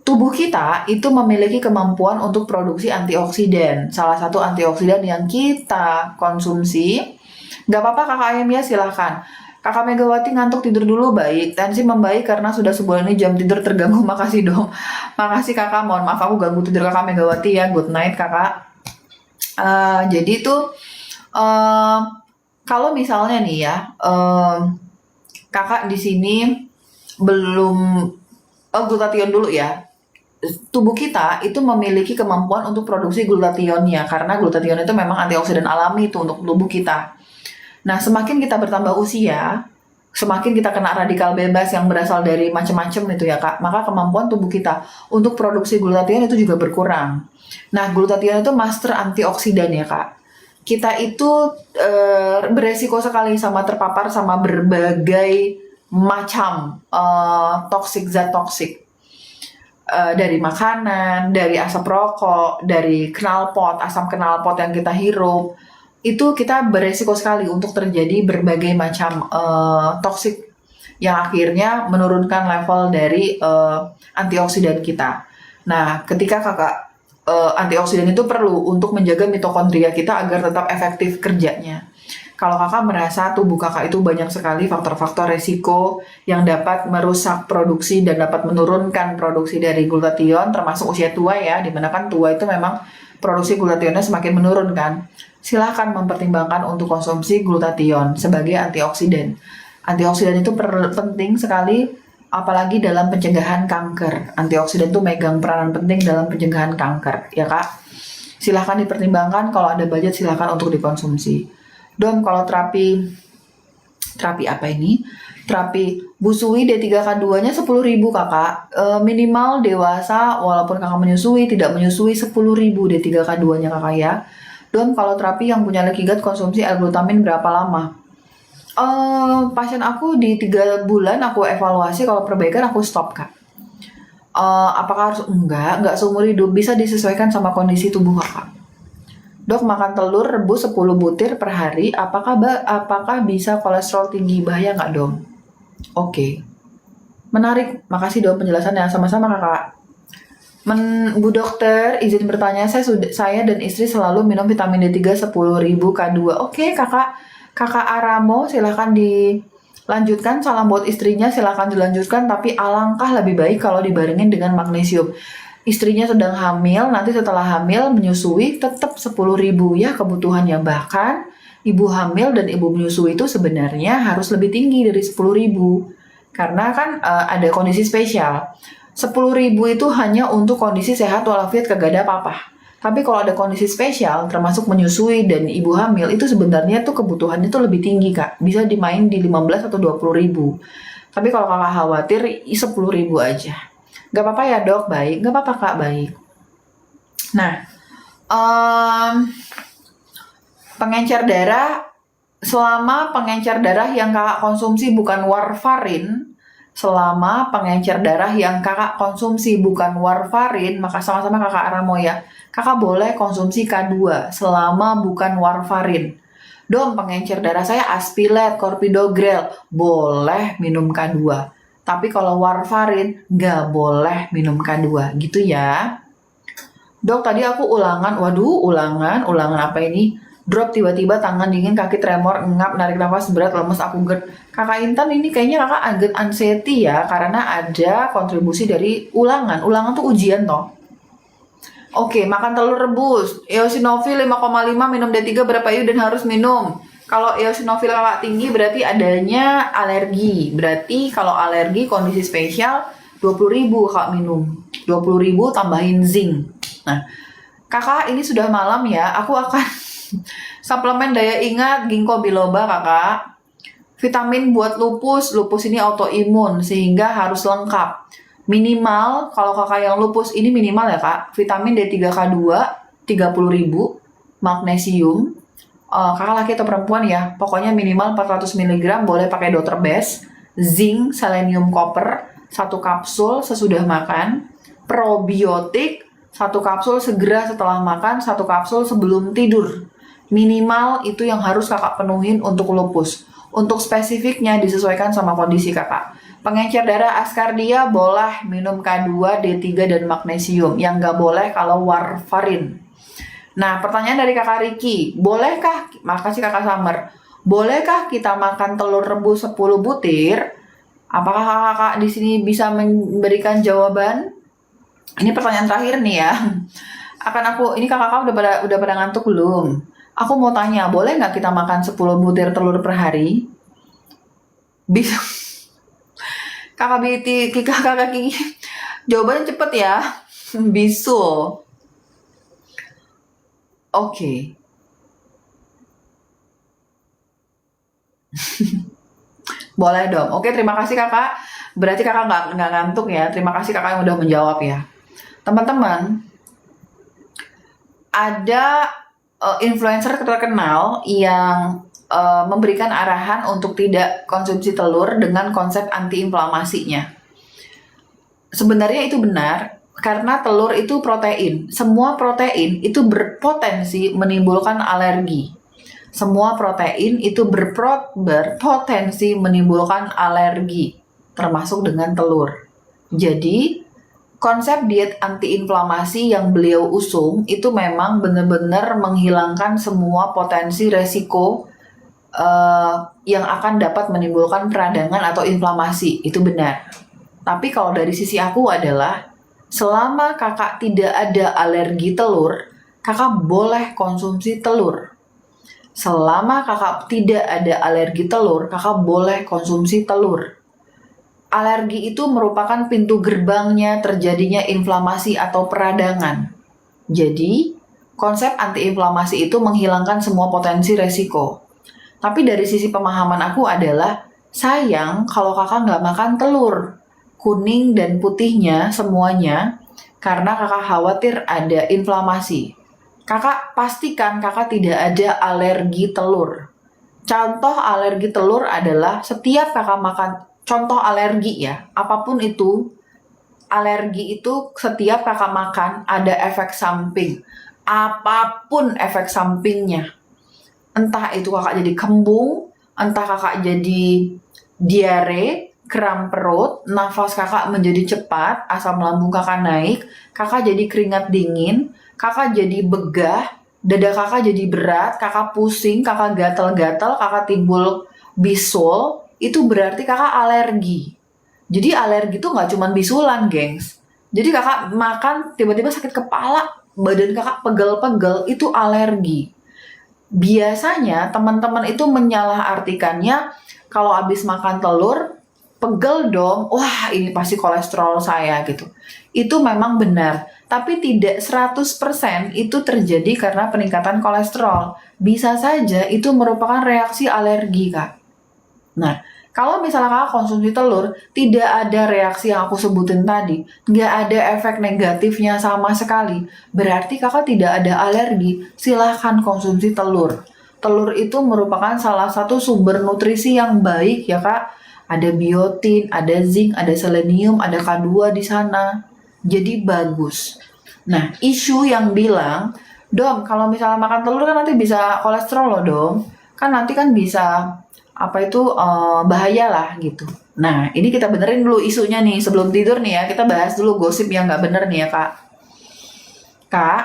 Tubuh kita itu memiliki kemampuan untuk produksi antioksidan. Salah satu antioksidan yang kita konsumsi. Gak apa-apa kakak ayam ya, silahkan. Kakak Megawati ngantuk tidur dulu, baik. Tensi membaik karena sudah sebulan ini jam tidur terganggu. Makasih dong. Makasih kakak, mohon maaf aku ganggu tidur kakak Megawati ya. Good night kakak. Jadi tuh kalau misalnya nih ya, kakak di sini belum glutathione dulu ya. Tubuh kita itu memiliki kemampuan untuk produksi glutathione-nya karena glutathione itu memang antioksidan alami itu untuk tubuh kita. Nah, semakin kita bertambah usia, semakin kita kena radikal bebas yang berasal dari macam-macam itu ya Kak, maka kemampuan tubuh kita untuk produksi glutathione itu juga berkurang. Nah, glutathione itu master antioksidan ya Kak. Kita itu beresiko sekali sama terpapar sama berbagai macam zat toksik. Dari makanan, dari asap rokok, dari knalpot, asam knalpot yang kita hirup, itu kita beresiko sekali untuk terjadi berbagai macam toksik yang akhirnya menurunkan level dari antioksidan kita. Nah, ketika antioksidan itu perlu untuk menjaga mitokondria kita agar tetap efektif kerjanya. Kalau kakak merasa tubuh kakak itu banyak sekali faktor-faktor resiko yang dapat merusak produksi dan dapat menurunkan produksi dari glutathione, termasuk usia tua ya, dimana kan tua itu memang produksi glutathione semakin menurun kan. Silahkan mempertimbangkan untuk konsumsi glutathione sebagai antioksidan. Antioksidan itu penting sekali, apalagi dalam pencegahan kanker. Antioksidan itu megang peranan penting dalam pencegahan kanker, ya kak. Silahkan dipertimbangkan, kalau ada budget silahkan untuk dikonsumsi. Dom, kalau terapi apa ini? Terapi busui D3K2-nya 10.000 kakak. Minimal dewasa, walaupun kakak menyusui, tidak menyusui 10.000 D3K2-nya kakak ya. Dom, kalau terapi yang punya leaky gut konsumsi L-glutamin berapa lama? Pasien aku di 3 bulan aku evaluasi, kalau perbaikan aku stop kak. Apakah harus? Enggak seumur hidup, bisa disesuaikan sama kondisi tubuh kakak. Dok, makan telur rebus 10 butir per hari, apakah bisa kolesterol tinggi? Bahaya nggak, Dom? Oke. Menarik, makasih Dom penjelasannya. Sama-sama kakak. Bu dokter, izin bertanya, saya dan istri selalu minum vitamin D3 10.000 K2. Oke, kakak Aramo, silahkan dilanjutkan. Salam buat istrinya, silahkan dilanjutkan. Tapi alangkah lebih baik kalau dibarengin dengan magnesium. Istrinya sedang hamil, nanti setelah hamil menyusui tetap 10.000 ya kebutuhannya. Bahkan ibu hamil dan ibu menyusui itu sebenarnya harus lebih tinggi dari 10.000. Karena kan ada kondisi spesial. 10.000 itu hanya untuk kondisi sehat walafiat kagak ada apa-apa. Tapi kalau ada kondisi spesial, termasuk menyusui dan ibu hamil, itu sebenarnya tuh kebutuhannya tuh lebih tinggi kak. Bisa dimain di 15 atau 20.000. Tapi kalau kakak khawatir, 10.000 aja. Gak apa-apa ya dok, baik. Gak apa-apa kak, baik. Nah, pengencer darah, selama pengencer darah yang kakak konsumsi bukan warfarin, maka sama-sama kakak Aramo ya, kakak boleh konsumsi K2 selama bukan warfarin. Dom, pengencer darah saya Aspilet, Clopidogrel, boleh minum K2. Tapi kalau warfarin, nggak boleh minum K2, gitu ya. Dok, tadi aku ulangan apa ini? Drop tiba-tiba, tangan dingin, kaki tremor, engap, narik nafas berat, lemes, aku GERD. Kakak Intan ini kayaknya kakak agak anxiety ya, karena ada kontribusi dari ulangan. Ulangan tuh ujian toh. Oke, makan telur rebus, eosinofil 5,5, minum D3 berapa IU dan harus minum. Kalau eosinofil kakak tinggi berarti adanya alergi. Berarti kalau alergi kondisi spesial 20.000 kakak minum. 20.000 tambahin zinc. Nah, kakak ini sudah malam ya. Aku akan suplemen daya ingat ginkgo biloba kakak. Vitamin buat lupus. Lupus ini autoimun sehingga harus lengkap. Minimal kalau kakak yang lupus ini minimal ya kak. Vitamin D3K2 30.000. Magnesium. Kakak laki atau perempuan ya, pokoknya minimal 400 mg, boleh pakai Dr. Best. Zinc, selenium, copper, 1 kapsul sesudah makan. Probiotik, 1 kapsul segera setelah makan, 1 kapsul sebelum tidur. Minimal itu yang harus kakak penuhin untuk lupus. Untuk spesifiknya disesuaikan sama kondisi kakak. Pengencer darah Ascardia boleh minum K2, D3, dan magnesium. Yang nggak boleh kalau warfarin. Nah, pertanyaan dari kakak Riki, bolehkah, makasih kakak Summer, bolehkah kita makan telur rebus 10 butir? Apakah kakak di sini bisa memberikan jawaban? Ini pertanyaan terakhir nih ya. Ini kakak udah pada ngantuk belum? Aku mau tanya, boleh nggak kita makan 10 butir telur per hari? Bisa. Kakak Biti, kakak Kiki. Jawabannya cepet ya. Bisul. Oke. Boleh dong. Oke, terima kasih kakak. Berarti kakak nggak ngantuk ya. Terima kasih kakak yang udah menjawab ya. Teman-teman, ada influencer terkenal yang memberikan arahan untuk tidak konsumsi telur dengan konsep antiinflamasinya. Sebenarnya itu benar, karena telur itu protein. Semua protein itu berpotensi menimbulkan alergi. Semua protein itu berpotensi menimbulkan alergi, termasuk dengan telur. Jadi, konsep diet antiinflamasi yang beliau usung itu memang benar-benar menghilangkan semua potensi resiko yang akan dapat menimbulkan peradangan atau inflamasi. Itu benar. Tapi kalau dari sisi aku adalah, selama kakak tidak ada alergi telur, kakak boleh konsumsi telur. Selama kakak tidak ada alergi telur, kakak boleh konsumsi telur. Alergi itu merupakan pintu gerbangnya terjadinya inflamasi atau peradangan. Jadi, konsep antiinflamasi itu menghilangkan semua potensi resiko. Tapi dari sisi pemahaman aku adalah, sayang kalau kakak nggak makan telur. Kuning dan putihnya semuanya, karena kakak khawatir ada inflamasi. Kakak pastikan kakak tidak ada alergi telur. Contoh alergi telur adalah setiap kakak makan, contoh alergi ya, apapun itu, alergi itu setiap kakak makan ada efek samping. Apapun efek sampingnya. Entah itu kakak jadi kembung, entah kakak jadi diare, kram perut, nafas kakak menjadi cepat, asam lambung kakak naik, kakak jadi keringat dingin, kakak jadi begah, dada kakak jadi berat, kakak pusing, kakak gatel-gatel, kakak timbul bisul, itu berarti kakak alergi. Jadi alergi itu nggak cuma bisulan, gengs. Jadi kakak makan tiba-tiba sakit kepala, badan kakak pegel-pegel, itu alergi. Biasanya teman-teman itu menyalahartikannya kalau habis makan telur, pegel dong, wah ini pasti kolesterol saya gitu. Itu memang benar, tapi tidak 100% itu terjadi karena peningkatan kolesterol. Bisa saja itu merupakan reaksi alergi, Kak. Nah, kalau misalnya kakak konsumsi telur, tidak ada reaksi yang aku sebutin tadi, nggak ada efek negatifnya sama sekali, berarti kakak tidak ada alergi, silahkan konsumsi telur. Telur itu merupakan salah satu sumber nutrisi yang baik ya kak, ada biotin, ada zinc, ada selenium, ada K2 di sana, jadi bagus. Nah, isu yang bilang, Dom, kalau misalnya makan telur kan nanti bisa kolesterol loh Dom, kan nanti kan bisa apa itu bahaya lah gitu. Nah, ini kita benerin dulu isunya nih sebelum tidur nih ya. Kita bahas dulu gosip yang nggak bener nih ya kak. Kak,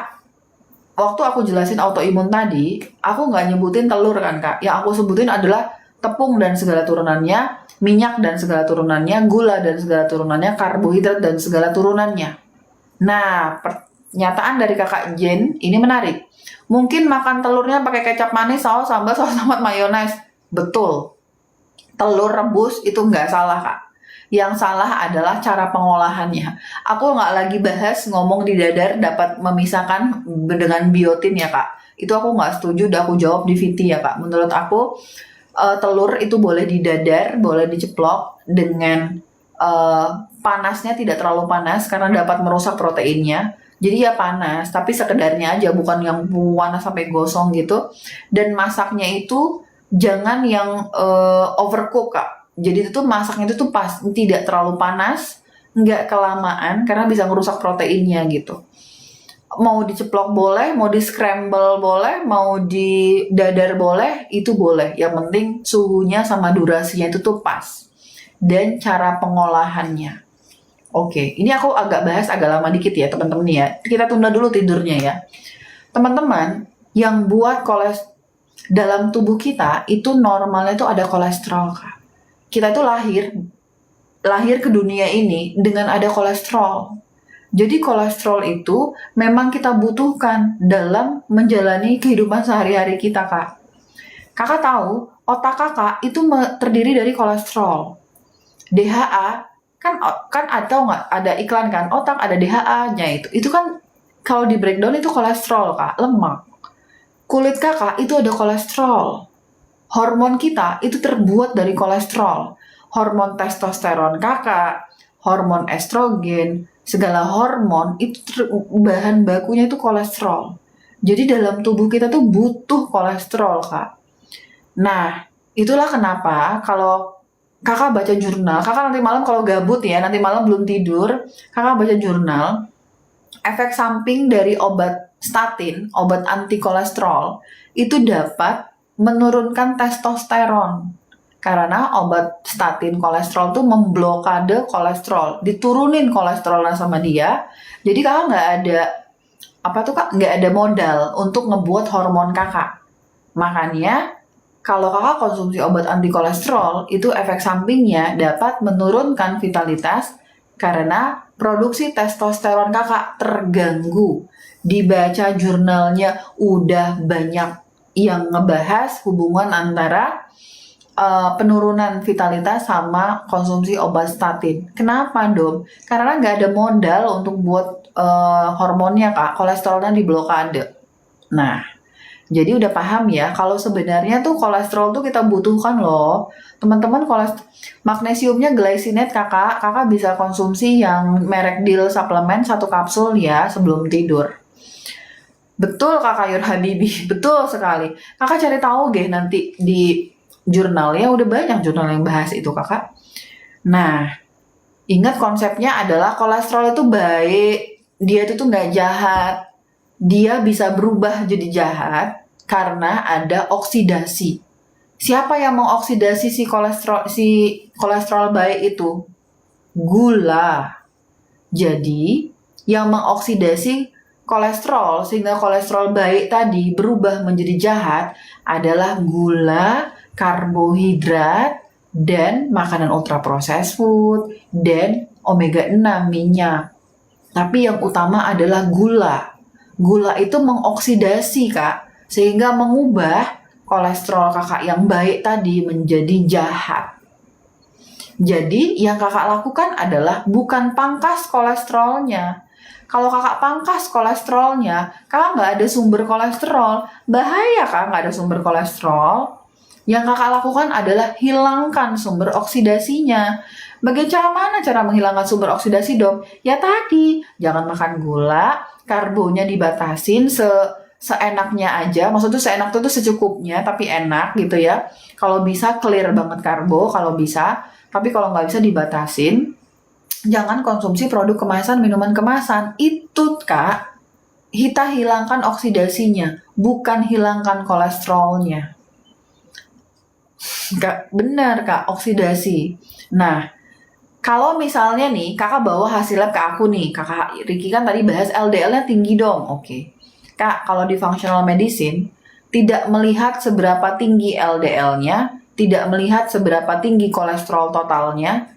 waktu aku jelasin autoimun tadi, aku nggak nyebutin telur kan kak. Yang aku sebutin adalah tepung dan segala turunannya, minyak dan segala turunannya, gula dan segala turunannya, karbohidrat dan segala turunannya. Nah, pernyataan dari kakak Jen ini menarik. Mungkin makan telurnya pakai kecap manis, saus sambal, saus tomat, mayones. Betul. Telur rebus itu nggak salah, Kak. Yang salah adalah cara pengolahannya. Aku nggak lagi bahas ngomong di dadar dapat memisahkan dengan biotin ya, Kak. Itu aku nggak setuju, udah aku jawab di VT ya, Kak. Menurut aku, telur itu boleh di dadar, boleh diceplok dengan panasnya tidak terlalu panas karena dapat merusak proteinnya. Jadi ya panas, tapi sekedarnya aja, bukan yang panas sampai gosong gitu. Dan masaknya itu jangan yang overcook kak. Jadi itu masaknya itu tuh pas, tidak terlalu panas, nggak kelamaan karena bisa merusak proteinnya gitu. Mau diceplok boleh, mau di scramble boleh, mau di dadar boleh, itu boleh. Yang penting suhunya sama durasinya itu tuh pas. Dan cara pengolahannya. Oke, ini aku agak bahas agak lama dikit ya teman-teman ya. Kita tunda dulu tidurnya ya. Teman-teman, yang buat dalam tubuh kita itu normalnya itu ada kolesterol kak. Kita itu lahir ke dunia ini dengan ada kolesterol. Jadi kolesterol itu memang kita butuhkan dalam menjalani kehidupan sehari-hari kita kak. Kakak tahu otak kakak itu terdiri dari kolesterol. DHA kan atau nggak ada iklan kan, otak ada DHA-nya itu kan kalau di breakdown itu kolesterol kak, lemak. Kulit kakak itu ada kolesterol. Hormon kita itu terbuat dari kolesterol. Hormon testosteron kakak, hormon estrogen, segala hormon itu bahan bakunya itu kolesterol. Jadi dalam tubuh kita tuh butuh kolesterol kak. Nah, itulah kenapa kalau kakak baca jurnal, kakak nanti malam kalau gabut ya, nanti malam belum tidur, kakak baca jurnal, efek samping dari obat statin, obat anti kolesterol, itu dapat menurunkan testosteron. Karena obat statin kolesterol tuh memblokade kolesterol, diturunin kolesterolnya sama dia. Jadi kakak nggak ada modal untuk ngebuat hormon kakak. Makanya kalau kakak konsumsi obat anti kolesterol, itu efek sampingnya dapat menurunkan vitalitas karena produksi testosteron kakak terganggu. Dibaca jurnalnya udah banyak yang ngebahas hubungan antara penurunan vitalitas sama konsumsi obat statin. Kenapa dong? Karena nggak ada modal untuk buat hormonnya kak, kolesterolnya diblokade. Nah, jadi udah paham ya, kalau sebenarnya tuh kolesterol tuh kita butuhkan loh. Teman-teman, magnesiumnya glycinate kakak bisa konsumsi yang merek Deal suplemen 1 kapsul ya sebelum tidur. Betul kakak Yur Habibi, betul sekali. Kakak cari tahu deh nanti di jurnalnya, udah banyak jurnal yang bahas itu kakak. Nah, ingat konsepnya adalah kolesterol itu baik, dia itu tuh nggak jahat. Dia bisa berubah jadi jahat karena ada oksidasi. Siapa yang mengoksidasi si kolesterol baik itu? Gula. Jadi, yang mengoksidasi kolesterol sehingga kolesterol baik tadi berubah menjadi jahat adalah gula, karbohidrat, dan makanan ultra processed food, dan omega 6 minyak. Tapi yang utama adalah gula. Gula itu mengoksidasi kak, sehingga mengubah kolesterol kakak yang baik tadi menjadi jahat. Jadi yang kakak lakukan adalah bukan pangkas kolesterolnya. Kalau kakak pangkas kolesterolnya, kakak nggak ada sumber kolesterol. Bahaya kak nggak ada sumber kolesterol. Yang kakak lakukan adalah hilangkan sumber oksidasinya. Bagaimana cara menghilangkan sumber oksidasi dong? Ya tadi, jangan makan gula, karbonya dibatasin seenaknya aja. Maksudnya seenak itu secukupnya, tapi enak gitu ya. Kalau bisa clear banget karbo, kalau bisa. Tapi kalau nggak bisa dibatasin. Jangan konsumsi produk kemasan, minuman kemasan. Itu kak, kita hilangkan oksidasinya, bukan hilangkan kolesterolnya. Kak, benar kak, oksidasi. Nah, kalau misalnya nih, kakak bawa hasil lab ke aku nih, kakak Riki kan tadi bahas LDL-nya tinggi dong, oke. Kak, kalau di functional medicine, tidak melihat seberapa tinggi LDL-nya, tidak melihat seberapa tinggi kolesterol totalnya,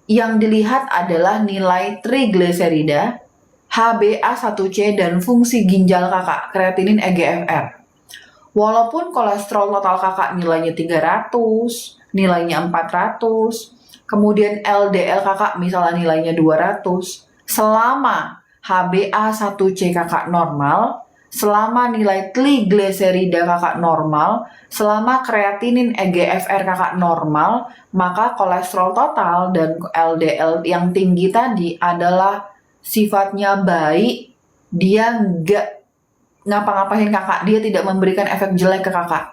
yang dilihat adalah nilai trigliserida, HbA1c, dan fungsi ginjal kakak, kreatinin EGFR. Walaupun kolesterol total kakak nilainya 300, nilainya 400, kemudian LDL kakak misalnya nilainya 200, selama HbA1c kakak normal, selama nilai trigliserida kakak normal, selama kreatinin EGFR kakak normal, maka kolesterol total dan LDL yang tinggi tadi adalah sifatnya baik, dia nggak ngapa-ngapain kakak, dia tidak memberikan efek jelek ke kakak.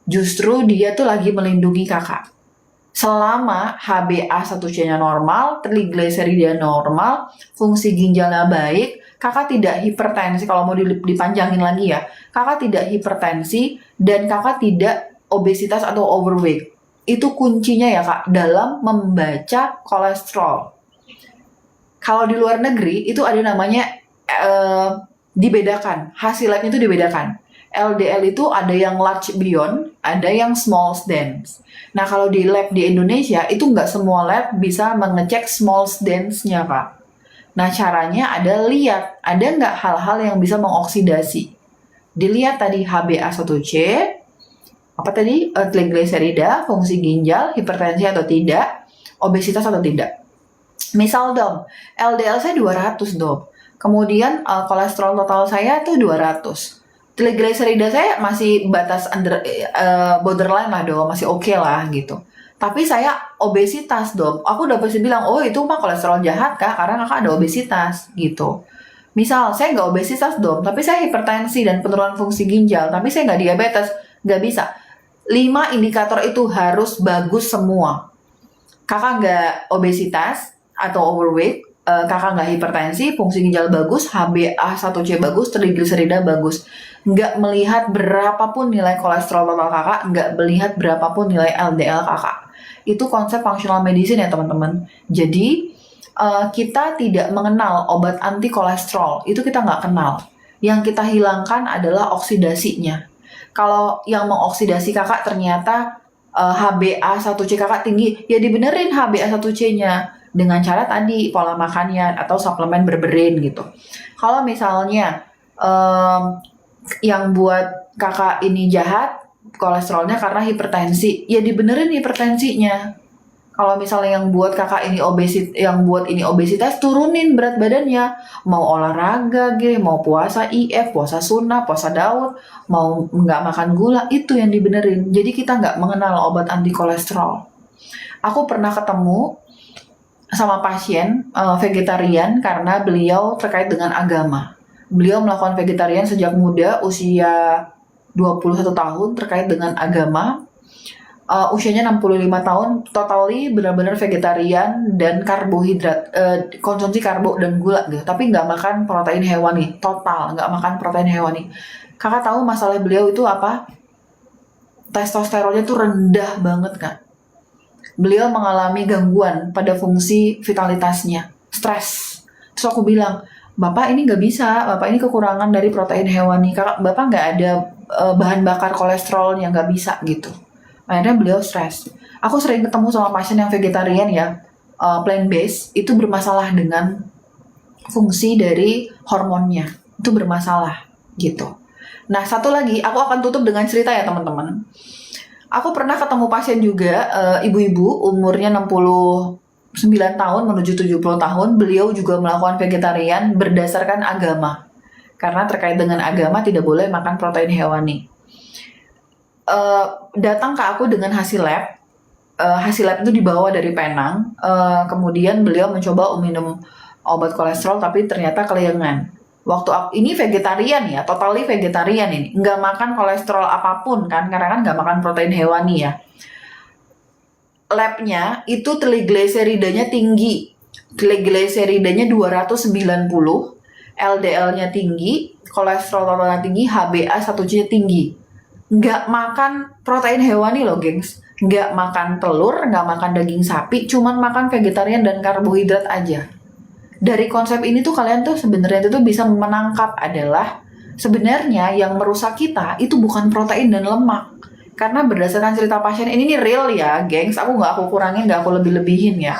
Justru dia tuh lagi melindungi kakak. Selama HbA1c-nya normal, trigliserida normal, fungsi ginjalnya baik, kakak tidak hipertensi, kalau mau dipanjangin lagi ya, kakak tidak hipertensi dan kakak tidak obesitas atau overweight. Itu kuncinya ya kak, dalam membaca kolesterol. Kalau di luar negeri, itu ada namanya dibedakan, hasil labnya itu dibedakan. LDL itu ada yang large beyond, ada yang small dense. Nah kalau di lab di Indonesia itu nggak semua lab bisa mengecek small dense-nya kak. Nah caranya ada lihat, ada nggak hal-hal yang bisa mengoksidasi. Dilihat tadi HbA1c, apa tadi, trigliserida, fungsi ginjal, hipertensi atau tidak, obesitas atau tidak. Misal dom, LDL saya 200 dom. Kemudian kolesterol total saya tuh 200. Trigliserida saya masih batas borderline lah dom, masih oke lah gitu. Tapi saya obesitas dom. Aku udah pasti bilang, oh itu mah kolesterol jahat kah? Karena kakak ada obesitas gitu. Misal saya nggak obesitas dom, tapi saya hipertensi dan penurunan fungsi ginjal, tapi saya nggak diabetes, nggak bisa. 5 indikator itu harus bagus semua. Kakak nggak obesitas atau overweight, kakak nggak hipertensi, fungsi ginjal bagus, HbA1c bagus, trigliserida bagus. Nggak melihat berapapun nilai kolesterol total kakak, nggak melihat berapapun nilai LDL kakak. Itu konsep functional medicine ya teman-teman. Jadi kita tidak mengenal obat anti kolesterol, itu kita nggak kenal. Yang kita hilangkan adalah oksidasinya. Kalau yang mengoksidasi kakak ternyata HbA1c kakak tinggi, ya dibenerin HbA1c-nya dengan cara tadi pola makannya atau suplemen berberin gitu. Kalau misalnya yang buat kakak ini jahat kolesterolnya karena hipertensi, ya dibenerin hipertensinya. Kalau misalnya yang buat kakak ini obesitas, turunin berat badannya. Mau olahraga, mau puasa IF, puasa sunnah, puasa Daud, mau nggak makan gula, itu yang dibenerin. Jadi kita nggak mengenal obat anti kolesterol. Aku pernah ketemu sama pasien vegetarian karena beliau terkait dengan agama. Beliau melakukan vegetarian sejak muda, usia 21 tahun terkait dengan agama. Usianya 65 tahun, totally benar-benar vegetarian dan karbohidrat, konsumsi karbo dan gula gitu. Tapi nggak makan protein hewani, total nggak makan protein hewani. Kakak tahu masalah beliau itu apa? Testosteronnya tuh rendah banget kan. Beliau mengalami gangguan pada fungsi vitalitasnya, stres. Terus aku bilang, Bapak ini nggak bisa, Bapak ini kekurangan dari protein hewani. Bapak nggak ada bahan bakar kolesterol yang nggak bisa gitu. Akhirnya beliau stres. Aku sering ketemu sama pasien yang vegetarian ya, plant based, itu bermasalah dengan fungsi dari hormonnya. Itu bermasalah gitu. Nah, satu lagi, aku akan tutup dengan cerita ya teman-teman. Aku pernah ketemu pasien juga, ibu-ibu umurnya 69 tahun menuju 70 tahun. Beliau juga melakukan vegetarian berdasarkan agama. Karena terkait dengan agama tidak boleh makan protein hewani. Datang ke aku dengan hasil lab. Hasil lab itu dibawa dari Penang. Kemudian beliau mencoba minum obat kolesterol tapi ternyata kelayangan. Waktu ini vegetarian ya, totally vegetarian ini, nggak makan kolesterol apapun kan, karena kan nggak makan protein hewani ya. Labnya itu trigliseridanya tinggi, trigliseridanya 290, LDL-nya tinggi, kolesterol totalnya tinggi, HbA1c tinggi. Nggak makan protein hewani loh gengs, nggak makan telur, nggak makan daging sapi, cuman makan vegetarian dan karbohidrat aja. Dari konsep ini tuh kalian tuh sebenarnya tuh bisa menangkap adalah sebenarnya yang merusak kita itu bukan protein dan lemak. Karena berdasarkan cerita pasien ini nih real ya gengs, aku kurangin, nggak aku lebih-lebihin ya.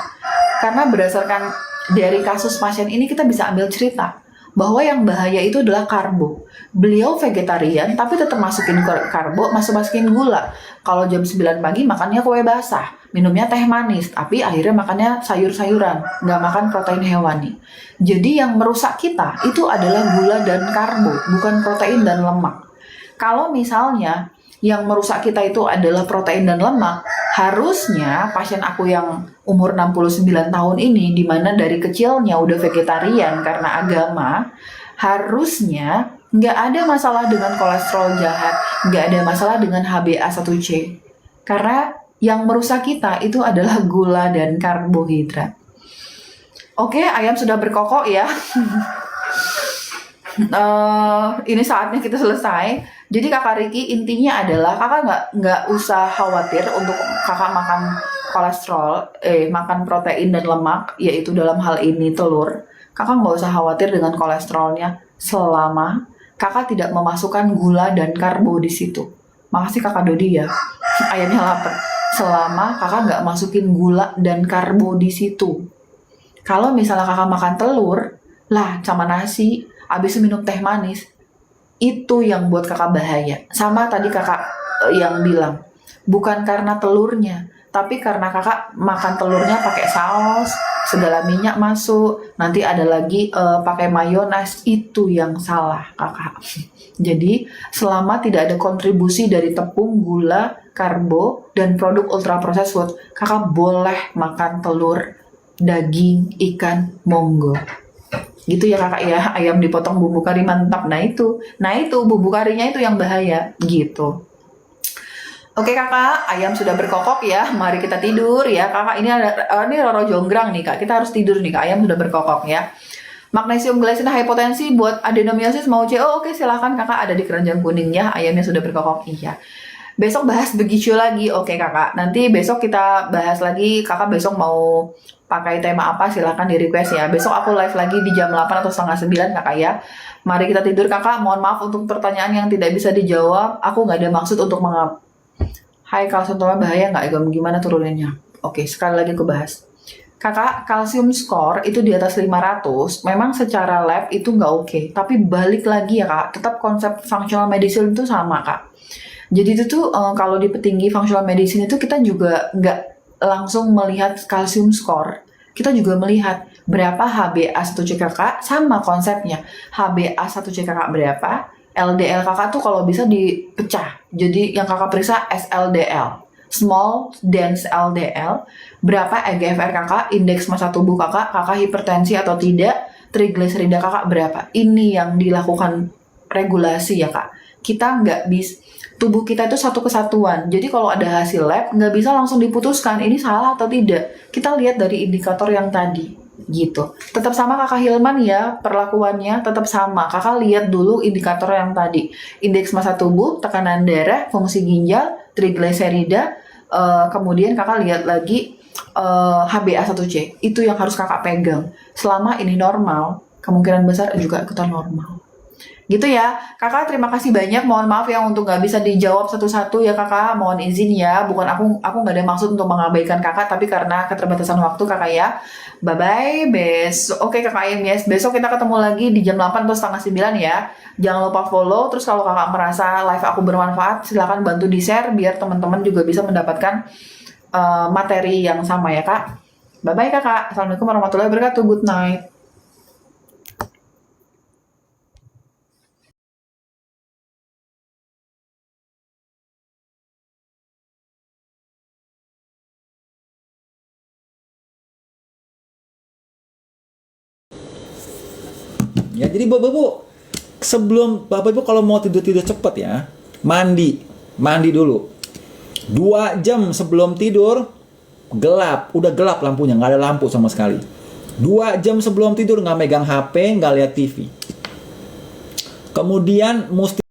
Karena berdasarkan dari kasus pasien ini kita bisa ambil cerita bahwa yang bahaya itu adalah karbo. Beliau vegetarian tapi tetap masukin karbo, masukin gula. Kalau jam 9 pagi makannya kue basah, minumnya teh manis, tapi akhirnya makannya sayur-sayuran, nggak makan protein hewani. Jadi yang merusak kita itu adalah gula dan karbo, bukan protein dan lemak. Kalau misalnya yang merusak kita itu adalah protein dan lemak, harusnya pasien aku yang umur 69 tahun ini, di mana dari kecilnya udah vegetarian karena agama, harusnya nggak ada masalah dengan kolesterol jahat, nggak ada masalah dengan HbA1c. Karena yang merusak kita itu adalah gula dan karbohidrat. Oke, ayam sudah berkokok ya. Ini saatnya kita selesai. Jadi kakak Riki intinya adalah kakak nggak usah khawatir untuk kakak makan kolesterol, makan protein dan lemak, yaitu dalam hal ini telur. Kakak nggak usah khawatir dengan kolesterolnya selama kakak tidak memasukkan gula dan karbo di situ. Makasih kakak Dodi ya, ayamnya lapar. Selama kakak nggak masukin gula dan karbo di situ. Kalau misalnya kakak makan telur, lah sama nasi, abis minum teh manis, itu yang buat kakak bahaya. Sama tadi kakak yang bilang, bukan karena telurnya, tapi karena kakak makan telurnya pakai saus, segala minyak masuk, nanti ada lagi pakai mayones, itu yang salah kakak. Jadi selama tidak ada kontribusi dari tepung, gula, karbo, dan produk ultra processed food, kakak boleh makan telur, daging, ikan, monggo. Gitu ya kakak ya, ayam dipotong bumbu kari mantap. Nah itu bumbu karinya itu yang bahaya gitu. Oke kakak, ayam sudah berkokok ya. Mari kita tidur ya kakak. Ini ini Roro Jonggrang nih kak. Kita harus tidur nih kak. Ayam sudah berkokok ya. Magnesium glycine high potensi buat adenomyosis mau CO. Oke silahkan kakak, ada di keranjang kuningnya. Ayamnya sudah berkokok iya. Besok bahas begitu lagi. Oke kakak. Nanti besok kita bahas lagi. Kakak besok mau pakai tema apa silahkan di request ya. Besok aku live lagi di jam 8 atau setengah 9 kakak ya. Mari kita tidur kakak. Mohon maaf untuk pertanyaan yang tidak bisa dijawab. Aku nggak ada maksud untuk Hai, kalsium bahaya nggak? Gimana turuninnya? Oke, sekali lagi aku bahas. Kakak, kalsium score itu di atas 500, memang secara lab itu nggak oke. Tapi balik lagi ya kak, tetap konsep functional medicine itu sama kak. Jadi itu tuh kalau di petinggi functional medicine itu kita juga nggak langsung melihat kalsium score. Kita juga melihat berapa HbA1c kakak, sama konsepnya. HbA1c kakak berapa, LDL kakak tuh kalau bisa dipecah. Jadi yang kakak periksa SLDL, small dense LDL, berapa EGFR kakak, indeks massa tubuh kakak, kakak hipertensi atau tidak, trigliserida kakak berapa. Ini yang dilakukan regulasi ya kak. Kita nggak bisa, tubuh kita itu satu kesatuan. Jadi kalau ada hasil lab nggak bisa langsung diputuskan ini salah atau tidak. Kita lihat dari indikator yang tadi. Gitu. Tetap sama kakak Hilman ya, perlakuannya tetap sama. Kakak lihat dulu indikator yang tadi. Indeks massa tubuh, tekanan darah, fungsi ginjal, trigliserida, kemudian kakak lihat lagi HbA1c. Itu yang harus kakak pegang. Selama ini normal, kemungkinan besar juga ikutan normal. Gitu ya kakak, terima kasih banyak. Mohon maaf ya untuk nggak bisa dijawab satu-satu ya kakak, mohon izin ya. Bukan aku nggak ada maksud untuk mengabaikan kakak, tapi karena keterbatasan waktu kakak ya. Bye bye besok. Oke kakak yes, besok kita ketemu lagi di jam 8 atau setengah 9 ya. Jangan lupa follow. Terus kalau kakak merasa live aku bermanfaat, silahkan bantu di share biar teman-teman juga bisa mendapatkan materi yang sama ya kak. Bye bye kakak, assalamualaikum warahmatullahi wabarakatuh, good night. Ya, jadi Bapak Ibu, sebelum Bapak Ibu kalau mau tidur cepet ya, mandi dulu. 2 jam sebelum tidur gelap, udah gelap lampunya, nggak ada lampu sama sekali. 2 jam sebelum tidur nggak megang HP, nggak lihat TV. Kemudian mesti